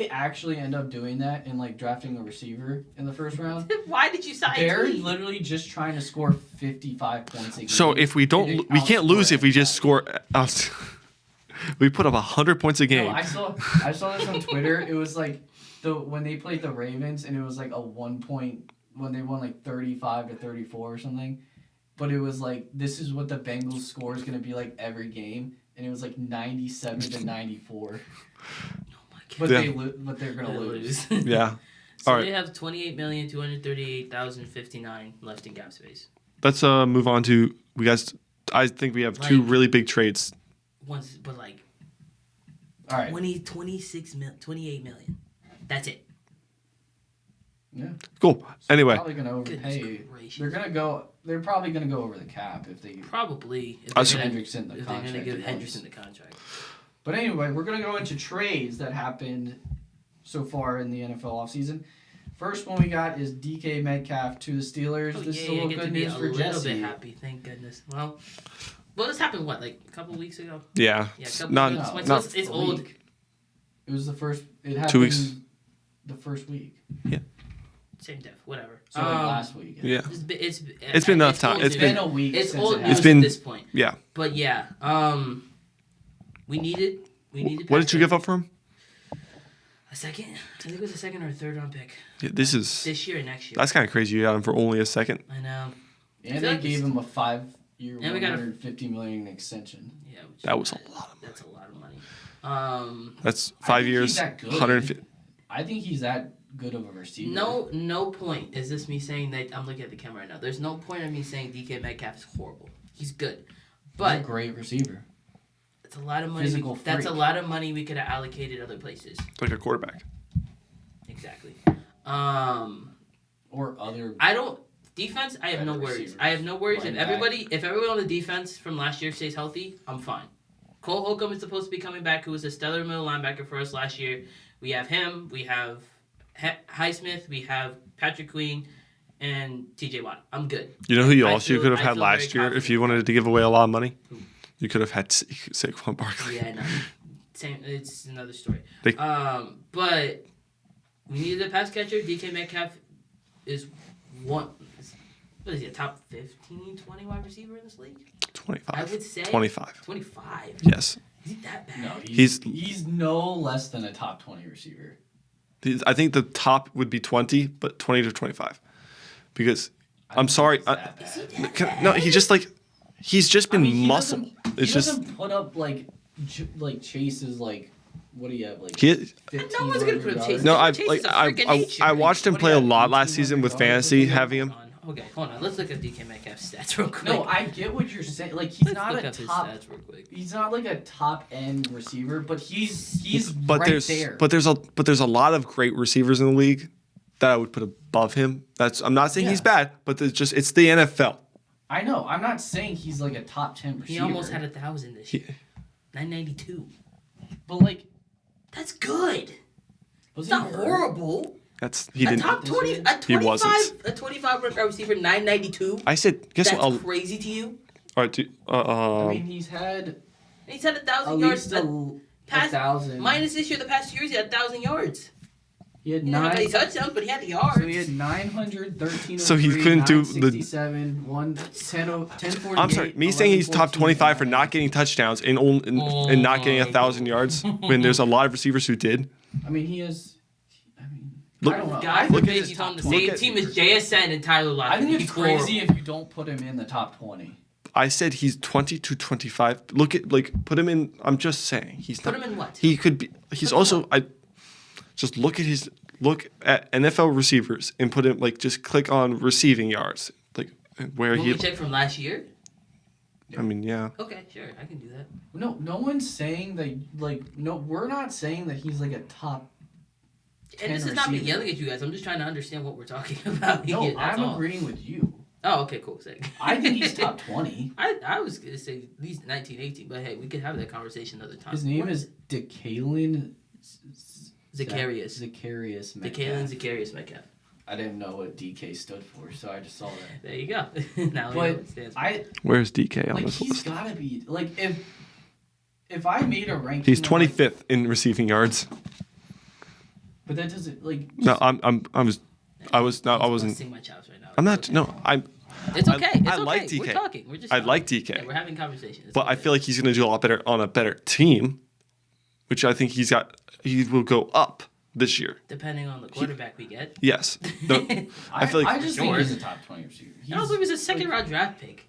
actually end up doing that and like drafting a receiver in the first round, Why did you sign? they're Tweet? literally just trying to score 55 points a game. So if we don't, we can't lose if we just score. We put up 100 points a game. No, I saw this on Twitter. It was like when they played the Ravens and it was like a 1 point when they won like 35-34 or something. But it was like this is what the Bengals score is going to be like every game, and it was like 97-94. Oh my God. But Yeah. but they're going to lose. Yeah. So All right. they have 28,238,059 left in cap space. Let's move on to we guys. I think we have two Like- really big trades. Once, but like All right. 28 million. That's it. Yeah. Cool. Anyway, Probably going to overpay. Goodness gracious. They're probably going to go over the cap if they Probably. If Us- they're gonna, Hendrickson the if they're contract. gonna give at Henderson once. the contract. But anyway, we're going to go into trades that happened so far in the NFL offseason. First one we got is DK Metcalf to the Steelers. This is a little good news for a little Jesse. bit happy, thank goodness. Well, this happened like a couple weeks ago? Yeah. Yeah, a couple Not, weeks. not, It's old. It was the first. It happened 2 weeks. The first week. Same diff, whatever. So last week. Yeah. It's been enough time. It's been a week. It's since old it news happened. at this point. Yeah. But yeah, we needed. What did you give up for him? A second? I think it was a second or a third round pick. Yeah, this This year and next year. That's kind of crazy. You got him for only a second. I know. And they gave him a 5-year, And we got a- $150 million extension. Yeah, which That was a lot of money. That's a lot of money. That's I 5 think years, he's that good. 150. I think he's that good of a receiver. No point is this me saying that I'm looking at the camera right now. There's no point of me saying DK Metcalf is horrible. He's good, He's but a great receiver. it's a lot of money. Physical That's a freak. lot of money we could have allocated other places. Like a quarterback. Exactly. Or other. I don't defense. I have Better no worries. receivers. I have no worries. Running If everyone on the defense from last year stays healthy, I'm fine. Cole Holcomb is supposed to be coming back, who was a stellar middle linebacker for us last year. We have him. We have Highsmith. We have Patrick Queen, and T.J. Watt. I'm good. You know who you I also feel- could have I had feel last very year if you confident. wanted to give away a lot of money? Who? You could have had Saquon Barkley. Yeah, no. Same. It's another story. They- But we needed a pass catcher. DK Metcalf is one. What is he? A top 15, 20 wide receiver in this league? 25. I would say 25. 25. Yes. Is he that bad? No, He's- he's no less than a top 20 receiver. I think the top would be 20, but 20 to 25. Because, I'm sorry. He's that bad. Is he that No, bad? he's just been he muscle. doesn't- It's he just. doesn't put up like Chase's like. What do you have like? He, 15 No one's gonna put up yards? Chase. no, Chase is a freak of I nature. watched him What do play you a have, lot last 1800 season with yards? fantasy, having him. Okay, hold on. Let's look at DK Metcalf's stats real quick. No, I get what you're saying. Like he's Let's not look a up his top. stats real quick. He's not like a top end receiver, but he's But right there's there. there's a lot of great receivers in the league that I would put above him. I'm not saying he's Yeah. bad, but it's the NFL. I know. I'm not saying he's like a top 10 receiver. He almost had 1,000 this year. 992. But like, That's good. was It's he not hurt? horrible. He A didn't. top 20, a He 25, wasn't. a 25 receiver, 992. I said, guess That's what? crazy to you. All right, I mean, he's had And he's had at 1,000 yards. least a Past- 1,000. Minus this year, the past 2 years, he had 1,000 yards. He had He didn't have any 9. touchdowns, but he had the yards. So he had 913. So he couldn't do the- 967, 1048. I'm sorry. Me saying he's top 25 for not getting touchdowns and not getting 1,000 yards when there's a lot of receivers who did. I mean, he is. I mean, Look- I don't know. God I think forbid he's he's top on the 20. same team as JSN and Tyler Lockett. I think it's He's horrible. crazy if you don't put him in the top 20. I said he's 20 to 25. Look at put him in. I'm just saying he's Put not. him in what? He could be. He's Put him also. I just look at NFL receivers and put him just click on receiving yards where Will he. we check from last year? I mean, yeah. Okay, sure. I can do that. No one's saying that. No, we're not saying that he's like a top. And this 10 is not me receiver. yelling at you guys. I'm just trying to understand what we're talking about No, here. That's I'm all. agreeing with you. Oh, okay, cool. Sick. I think he's top 20. I was going to say at least 19, 18, but hey, we could have that conversation another time. His name is Decalen Zacharias. Zacharias Metcalf. Decalen Zacharias Metcalf. I didn't know what DK stood for, so I just saw that. There you go. Now we know what it stands for. Where's DK on Like this he's list? gotta be like if I made a ranking. He's of, like- 25th in receiving yards. but that doesn't like. No, I wasn't. Busting my chops right now. I'm not. It's okay. No, I'm. It's okay. It's I okay. like We're DK. talking. We're just I talking. like DK. Yeah, we're having conversations. But I feel like he's going to do a lot better on a better team, which I think he will go up this year. depending on the quarterback we get. Yes. No, I feel like I just think he's a top 20 receiver. And also, he was a second round draft pick.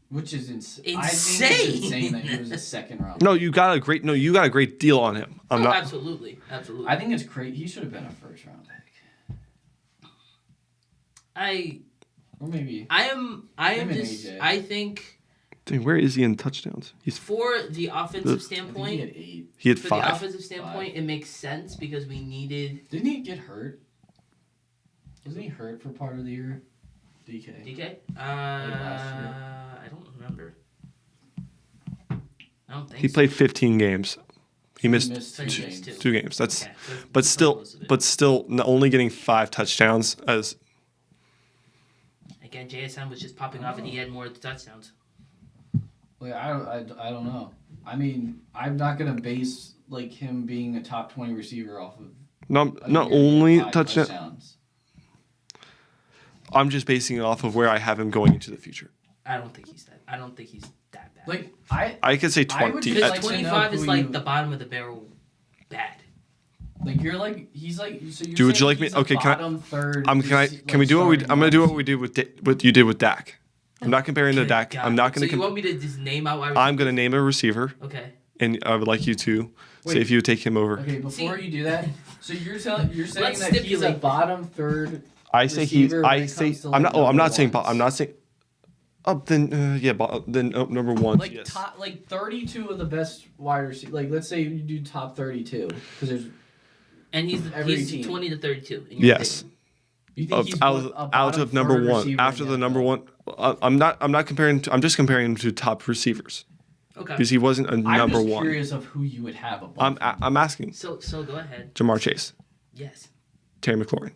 Which is insane. Insane. I think it's insane that he was a second round. no, you got a great deal on him. I'm Oh, not. absolutely, absolutely. I think it's crazy. He should have been a first round pick. Or maybe. I am Him and just. AJ. I think Dude, where is he in touchdowns? He's for the offensive I I think he standpoint, had 8. he had for the 5. offensive standpoint, it makes sense because we needed Didn't he get hurt? Wasn't he hurt for part of the year? DK. DK. last year. I don't remember. I don't think He so. played 15 games. He missed two He games. missed two games. That's Okay, but still only getting 5 touchdowns as again, JSN was just popping off, and he had more touchdowns. Like I don't know. I mean, I'm not gonna base like him being a top 20 receiver off of not year only five touchdowns. I'm just basing it off of where I have him going into the future. I don't think he's that bad. Like I could say I would 20. just Because like to know 25 is who like you- the bottom of the barrel bad. Like you're like he's like so you're Dude, would you saying like me- he's a okay, can I- bottom third. Can we do what we? I'm gonna do what we did with what you did with Dak. I'm not comparing to Good Dak. God. I'm not So gonna. you want me to just name out? I'm gonna name a receiver, Okay. and I would like you to say Wait. if you would take him over. Okay, before you do that, so you're saying Let's that he's a stipulate. bottom third. I say he. receiver when I it say comes to, I'm like, not. Oh, I'm number not saying. ones. I'm not saying. Oh, then yeah. Then number one. Like Yes. top, like 32 of the best wide receivers. Like let's say you do top 32 because there's. And Every he's team. 20 to 32. In your Yes. opinion. You think he's Out a of bottom number third one. receiver After in the number NFL? one. I'm not comparing. I'm just comparing him to top receivers Okay. because he wasn't a I'm number just one. curious of who you would have above. him. I'm asking. So go ahead. Jamar Chase, Yes. Terry McLaurin.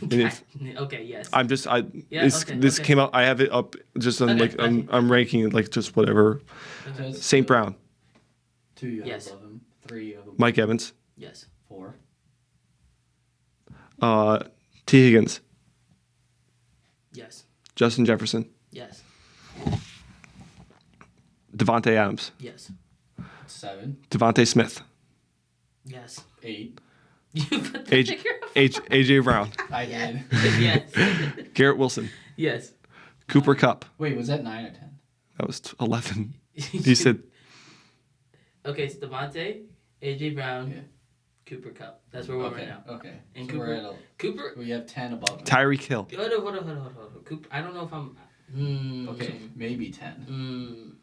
Okay. Yes. I'm just Yeah, okay, this okay. came out. I have it up just on Okay, like okay. I'm ranking it like just whatever. Okay. Just St. Brown, 2 you have Yes. above him. 3 you have above Mike Evans, Yes. 4. T Higgins, Yes. Justin Jefferson, Yes. Devante Adams, Yes. 7. Devontae Smith, Yes. 8. You put the AJ, figure up. AJ Brown, I did. Yes. Garrett Wilson, Yes. Cooper Kupp. Wait, was that 9 or 10? That was 11. He said Okay, it's Devante, AJ Brown, Yeah. Cooper Kupp. That's where we're Okay. right now. Okay. And So we're at Cooper. we have 10 above him. Tyreek Hill. Hold on. Cooper. I don't know if I'm. Okay, maybe 10.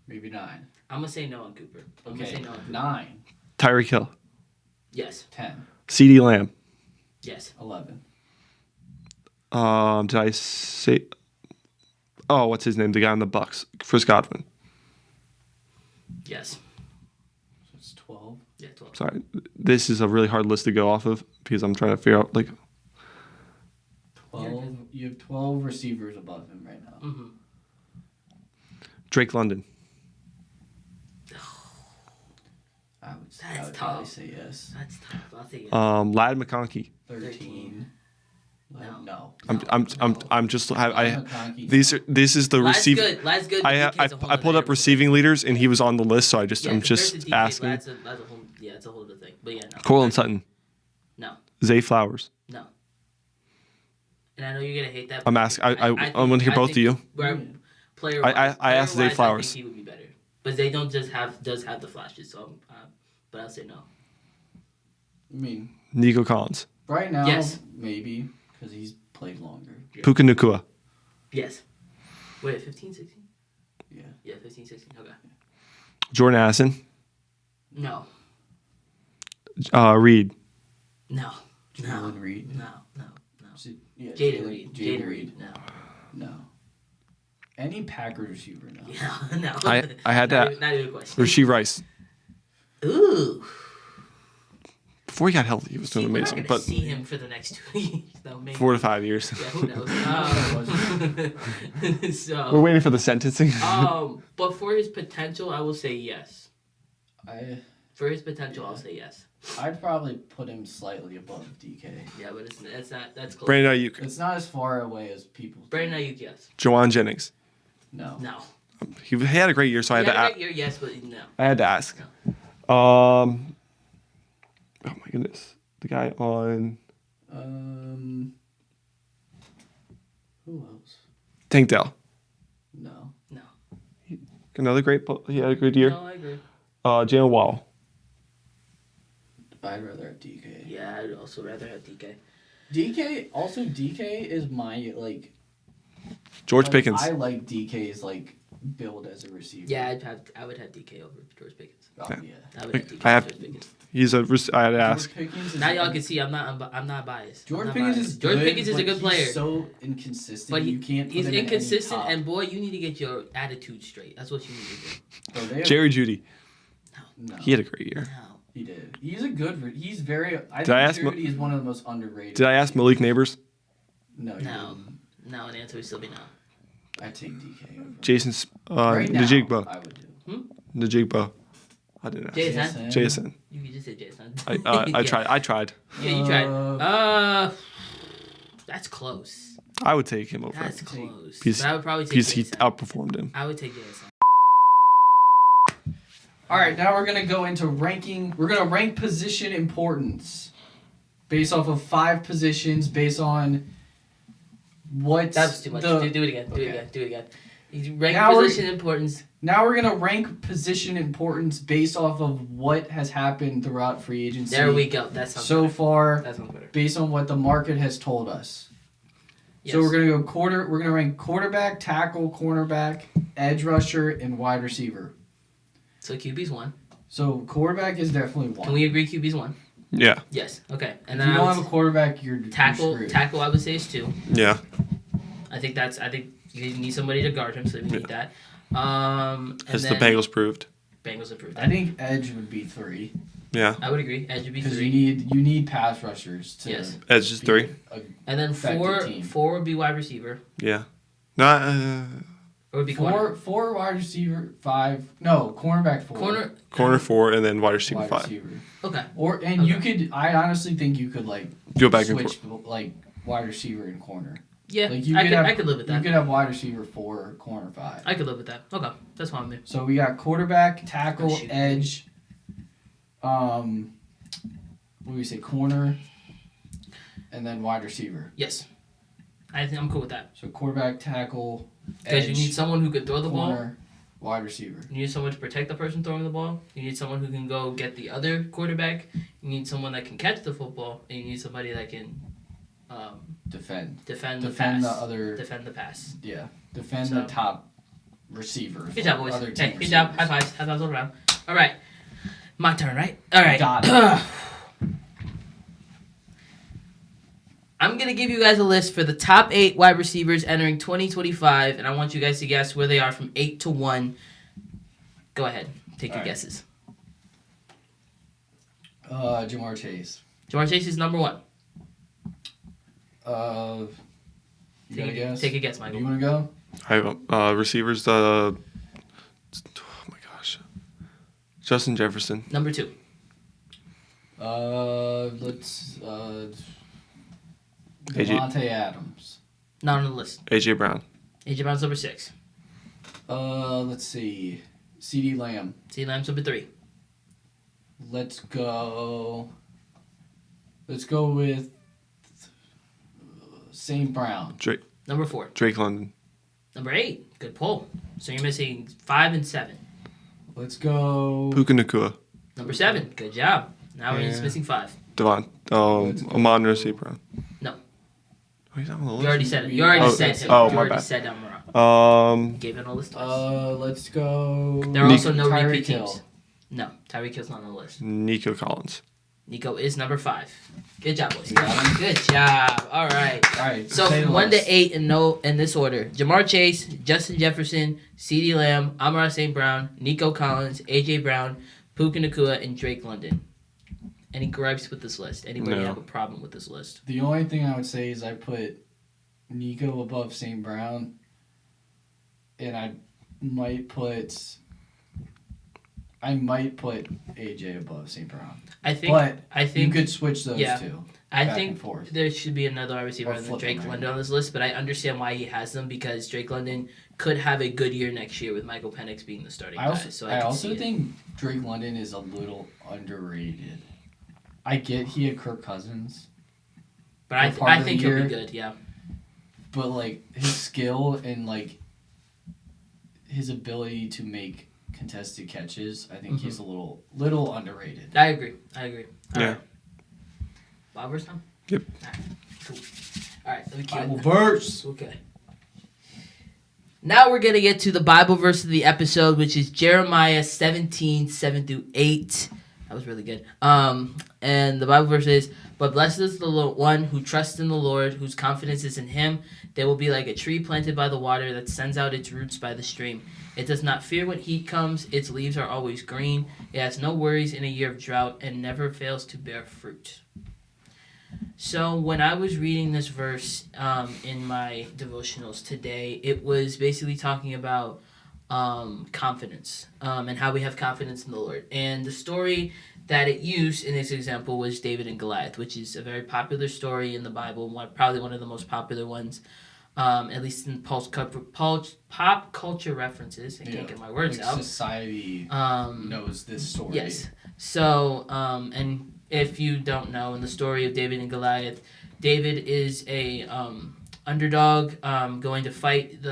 Maybe 9. I'm gonna say no on Cooper. I'm gonna Okay, say no on Cooper. 9. Tyreek Hill. Yes. 10. CeeDee Lamb. Yes. 11. Did I say? Oh, what's his name? The guy on the Bucks. Chris Godwin. Yes. So it's 12. Yeah. 12. Sorry, this is a really hard list to go off of because I'm trying to figure out like 12. You have 12 receivers above him right now. Mm-hmm. Drake London. I That's would probably tough. say yes. That's tough. I'll say yes. Lad McConkey. 13. No. No. I'm just McConkey, this is the Lad's receiver. good. Lad's good. I DK's a whole I pulled other up receiving leaders and he was on the list, so I'm Yeah, just compared to DK, asking. Lad's a whole, yeah, it's a whole other thing. But yeah, no. Cortland Sutton, No. Zay Flowers. No. And I know you're gonna hate that. I'm but asking. think- I want to hear both of you. Where player. I asked Zay Flowers. I think he would be better, but they don't just have the flashes. So, but I'll say no. I mean, Nico Collins, right now, Yes. maybe, because he's played longer. Puka Nacua, Yes. Wait, 15, 16? Yeah. Yeah, 15, 16. Okay. Jordan Addison, No. Reed, No. Jalen Reed. No. Yeah, Jaden Reed. Jaden Reed. No. No. Any Packers receiver now. Yeah, no. I had not that. even, not even a question. Rasheed Rice. Ooh. Before he got healthy, he was doing We're not amazing. gonna But see him for the next 2 years, though. Maybe. 4 to 5 years. Yeah, who knows? So. We're waiting for the sentencing. But for his potential, I will say yes. For his potential, I'll say yes. I'd probably put him slightly above DK. Yeah, but it's not. That's close. Brandon Ayuk, It's not as far away as people. Brandon Ayuk, yes. Jawan Jennings. No. No. He had a great year, so I had to Yeah, ask. year, yes, but no. I had to ask. Oh my goodness, the guy on Who else? Tank Dell. No. No. Another great. He had a good year. No, I agree. Jalen Wall. I'd rather have DK. Yeah, I'd also rather have DK. DK is my like. George like, Pickens. I like DK's like build as a receiver. Yeah, I would have DK over George Pickens. Oh, Yeah. yeah. I would have DK I have- over George Pickens. I had to ask. George Pickens is Now y'all can see I'm not biased. George I'm not Pickens biased. is George good, Pickens is a but good player. He's so inconsistent. But You can't. Put he's him in any inconsistent, top. and boy, you need to get your attitude straight. That's what you need to do. Bro, they have- Jerry Judy. No. He had a great year. No. He did. He's a good. He's very. I Did I think ask Judy is one of the most underrated. Did I ask Malik Neighbors? No. No. No, and the answer would still be no. I take DK over. Jason's Right now, Najigba. I would do. Najigba. I didn't ask. Jason. Jason. You could just say Jason. I tried. I tried. Yeah, you tried. That's close. I would take him over. That's close. Because But I would probably take because he Jason. outperformed him. I would take Jason. All right, now we're gonna go into ranking. We're gonna rank position importance based off of 5 positions, based on what. That was too much. Do it again. Do Okay. it again. Do it again. You rank Now position importance. Now we're gonna rank position importance based off of what has happened throughout free agency. There we go. That sounds So better. far, That sounds better. based on what the market has told us. Yes. So we're gonna go We're gonna rank quarterback, tackle, cornerback, edge rusher, and wide receiver. So QB's 1. So quarterback is definitely one. Can we agree QB's 1? Yeah. Yes. Okay. And If then you I don't would have a quarterback, you're tackle. screwed. Tackle, I would say is 2. Yeah. I think you need somebody to guard him, so we need that. And As the then Bengals proved. Bengals approved. I think edge would be 3 Yeah. I would agree. Edge would be because 3. you need pass rushers to. Yes. Edge is be 3. And then effective team. 4 would be wide receiver. Yeah. No. Or would be corner. Four wide receiver, 5. No, cornerback 4. Corner. 4 and then wide receiver Wide 5. receiver. Okay. You could. I honestly think you could like Go back and switch forth. like wide receiver and corner. Yeah. Like you I could live with You that. could have wide receiver 4, corner 5. I could live with that. Okay. That's fine with me. So we got quarterback, tackle, Oh, shoot. edge. What do we say? Corner, and then wide receiver. Yes. I think I'm cool with that. So quarterback, tackle, Because edge, you need someone who could throw the ball. corner, wide receiver. You need someone to protect the person throwing the ball. You need someone who can go get the other quarterback. You need someone that can catch the football. And you need somebody that can Defend. defend the Defend pass. the other. Defend the pass. Yeah. Defend So- the top receivers. Good job, boys. Other Hey, team good job. High receivers. fives. High fives all around. All right. My turn, right? All right. Got it. I'm going to give you guys a list for the top 8 wide receivers entering 2025, and I want you guys to guess where they are from 8 to 1. Go ahead. Take your All right. guesses. Jamar Chase. Jamar Chase is number 1. You got a guess? Take a guess, Do Michael. you want to go? I receivers. Oh my gosh. Justin Jefferson. Number 2. Let's AJ. Devante Adams. Not on the list. AJ Brown. AJ Brown's number 6. Let's see. CeeDee Lamb. C. Lamb's number 3. Let's go with St. Brown. Number 4. Drake London. Number 8. Good pull. So you're missing 5 and 7. Let's go. Puka Nacua. Number 7. Good job. Now we're just Yeah. missing 5. Devon. Let's go. Amon St. Brown. No. Oh, he's not on the list. You already said it. You already Oh, said him. oh, you my already bad. said Amara. Gave it all this twice. Let's go. There are also no Tyreek repeat Hill. teams. No. Tyreek Hill's not on the list. Nico Collins. Nico is number 5. Good job, boys. Yeah. Good job. All right. All right. So say the from 1 list. to 8 in this order: Jamar Chase, Justin Jefferson, CeeDee Lamb, Amara St. Brown, Nico Collins, AJ Brown, Puka Nacua, and Drake London. Any gripes with this list? Anybody No. have a problem with this list? The only thing I would say is I put Nico above St. Brown, and I might put AJ above St. Brown. I think. But I You think. could switch those Yeah. two. I back think and forth. there should be another wide receiver Or other than flip Drake them, London on this list, but I understand why he has them because Drake London could have a good year next year with Michael Penix being the starting I also, guy. So I can also see it. think Drake London is a little underrated. I get he had Kirk Cousins, But I, for part I of the think he'll be year. good. Yeah. but like his skill and like his ability to make contested catches, I think he's a little underrated. I agree. All Yeah. right. Bob verse now? Yep. All right. Cool. All right. Let me keep Bible it. verse. Okay. Now we're going to get to the Bible verse of the episode, which is Jeremiah 17, 7 through 8. That was really good. And the Bible verse is, "But blessed is the one who trusts in the Lord, whose confidence is in him. They will be like a tree planted by the water that sends out its roots by the stream. It does not fear when heat comes. Its leaves are always green. It has no worries in a year of drought and never fails to bear fruit." So when I was reading this verse in my devotionals today, it was basically talking about confidence and how we have confidence in the Lord. And the story that it used in this example was David and Goliath, which is a very popular story in the Bible, probably one of the most popular ones, at least in pop culture references. I can't get my words out. Society knows this story. Yes. So, and if you don't know, in the story of David and Goliath, David is a underdog going to fight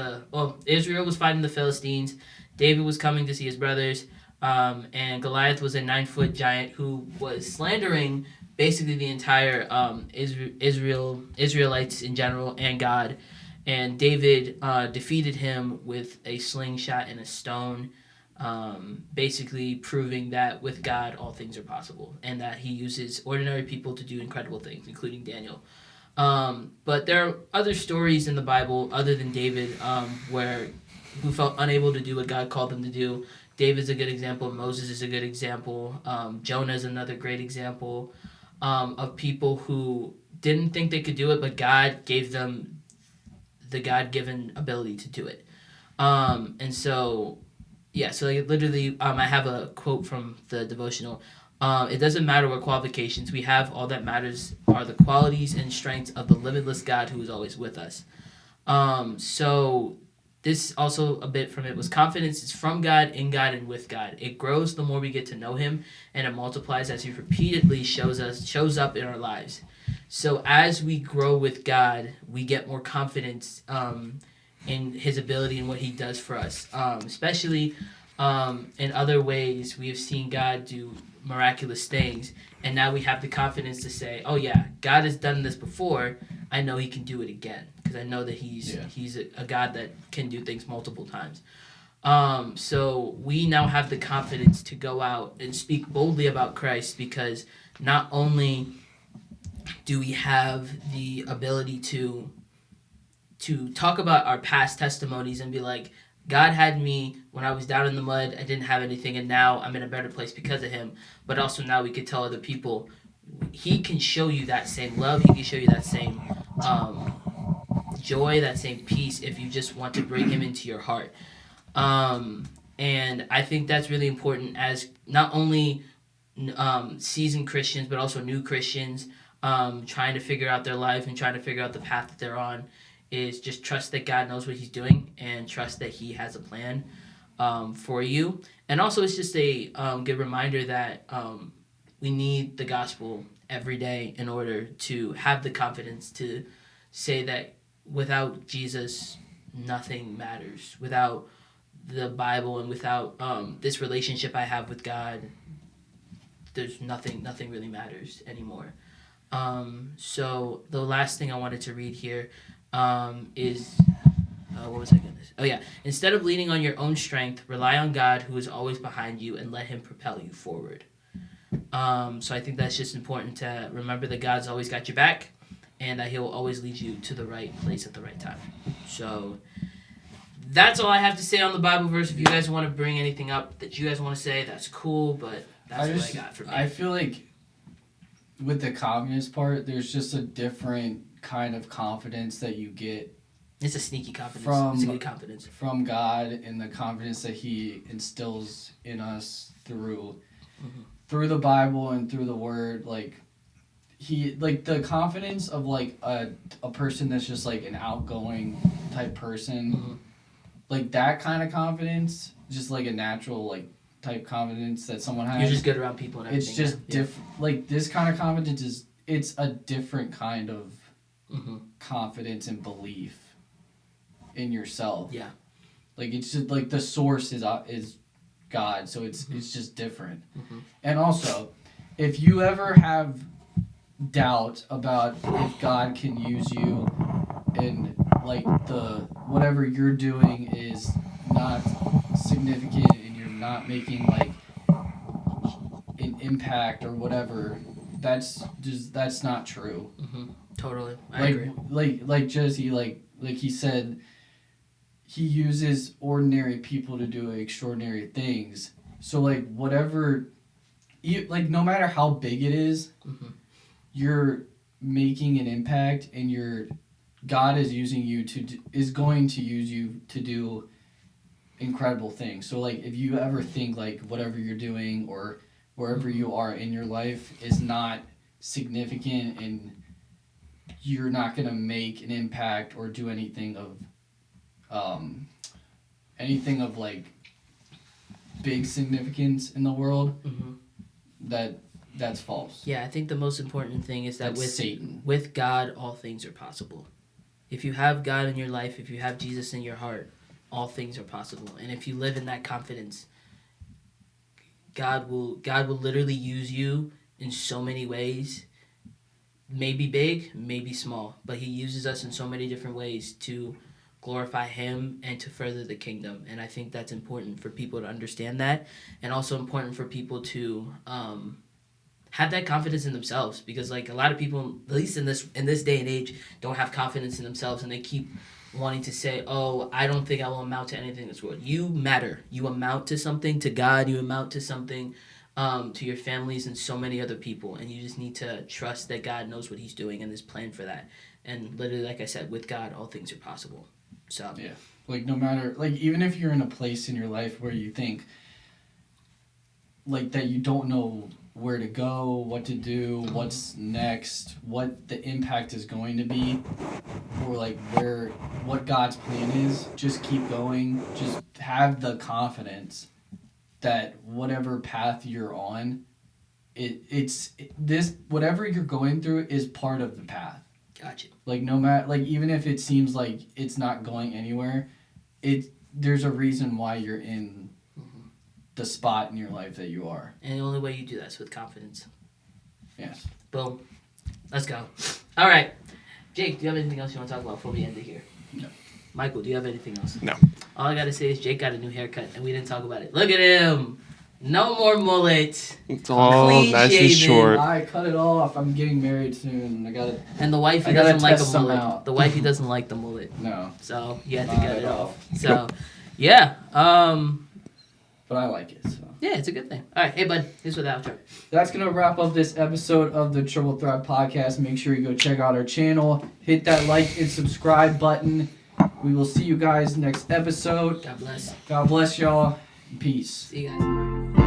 Israel was fighting the Philistines. David was coming to see his brothers, and Goliath was a 9-foot giant who was slandering basically the entire Israelites in general and God. And David defeated him with a slingshot and a stone, basically proving that with God all things are possible, and that he uses ordinary people to do incredible things, including Daniel. But there are other stories in the Bible other than David who felt unable to do what God called them to do. David's a good example. Moses is a good example. Jonah is another great example of people who didn't think they could do it, but God gave them the God-given ability to do it. And so, yeah, so like literally, I have a quote from the devotional. It doesn't matter what qualifications we have. All that matters are the qualities and strengths of the limitless God who is always with us. So this also a bit from it was confidence is from God, in God, and with God. It grows the more we get to know him, and it multiplies as he repeatedly shows up in our lives. So as we grow with God, we get more confidence in his ability and what he does for us. Especially in other ways, we have seen God do miraculous things, and now we have the confidence to say, oh yeah, God has done this before, I know he can do it again, because I know that he's a God that can do things multiple times. So we now have the confidence to go out and speak boldly about Christ, because not only do we have the ability to talk about our past testimonies and be like, God had me when I was down in the mud, I didn't have anything, and now I'm in a better place because of him. But also now we could tell other people, he can show you that same love, he can show you that same joy, that same peace, if you just want to bring him into your heart. And I think that's really important as not only seasoned Christians, but also new Christians trying to figure out their life and trying to figure out the path that they're on, is just trust that God knows what he's doing and trust that he has a plan for you. And also it's just a good reminder that we need the gospel every day in order to have the confidence to say that without Jesus, nothing matters. Without the Bible and without this relationship I have with God, there's nothing really matters anymore. So the last thing I wanted to read here is, what was I going to say? Oh yeah, instead of leaning on your own strength, rely on God who is always behind you and let him propel you forward. So I think that's just important to remember that God's always got your back and that he'll always lead you to the right place at the right time. So that's all I have to say on the Bible verse. If you guys want to bring anything up that you guys want to say, that's cool, but that's what I got for me. I feel like with the confidence part, there's just a different kind of confidence that you get. It's a sneaky confidence. It's a good confidence. From God, and the confidence that he instills in us through the Bible and through the Word. Like the confidence of like a person that's just like an outgoing type person. Like that kind of confidence, just like a natural like type confidence that someone has. You're just good around people and everything. It's just different. Like this kind of confidence it's a different kind of confidence and belief in yourself. Yeah. Like it's just like the source is God, so it's just different. And also, if you ever have doubt about if God can use you and like the whatever you're doing is not significant and you're not making like an impact or whatever, that's not true. Totally, I agree. Like Jesse, like he said, he uses ordinary people to do extraordinary things. So like whatever, like no matter how big it is, you're making an impact, and God is using you is going to use you to do incredible things. So like if you ever think like whatever you're doing or wherever you are in your life is not significant and you're not going to make an impact or do anything of like big significance in the world, that's false. Yeah, I think the most important thing is that That's Satan. With God, all things are possible. If you have God in your life, if you have Jesus in your heart, all things are possible. And if you live in that confidence, God will literally use you in so many ways. Maybe big, maybe small, but he uses us in so many different ways to glorify him and to further the kingdom. And I think that's important for people to understand that, and also important for people to have that confidence in themselves, because like a lot of people, at least in this day and age, don't have confidence in themselves, and they keep wanting to say, oh, I don't think I will amount to anything in this world. You matter. You amount to something, to God. You amount to something, to your families and so many other people, and you just need to trust that God knows what he's doing and his plan for that. And literally, like I said, with God, all things are possible. So yeah, like no matter, like even if you're in a place in your life where you think like that you don't know where to go, what to do, what's next, what the impact is going to be, or like what God's plan is, just keep going. Just have the confidence that whatever path you're on, whatever you're going through is part of the path. Gotcha. Like no matter, like even if it seems like it's not going anywhere, there's a reason why you're in the spot in your life that you are. And the only way you do that is with confidence. Yes. Boom. Let's go. All right. Jake, do you have anything else you want to talk about before we end it here? No. Michael, do you have anything else? No. All I got to say is Jake got a new haircut, and we didn't talk about it. Look at him. No more mullet. It's all Clean nice shaven. and short. I cut it off. I'm getting married soon. I gotta. And the wifey I gotta doesn't like a test some mullet. out. The wifey doesn't like the mullet. No. So you had to Not get at it all. off. So, yeah. But I like it. So. Yeah, it's a good thing. All right. Hey, bud. Here's what the outro. That's going to wrap up this episode of the Triple Threat Podcast. Make sure you go check out our channel. Hit that like and subscribe button. We will see you guys next episode. God bless. God bless y'all. Peace. See you guys.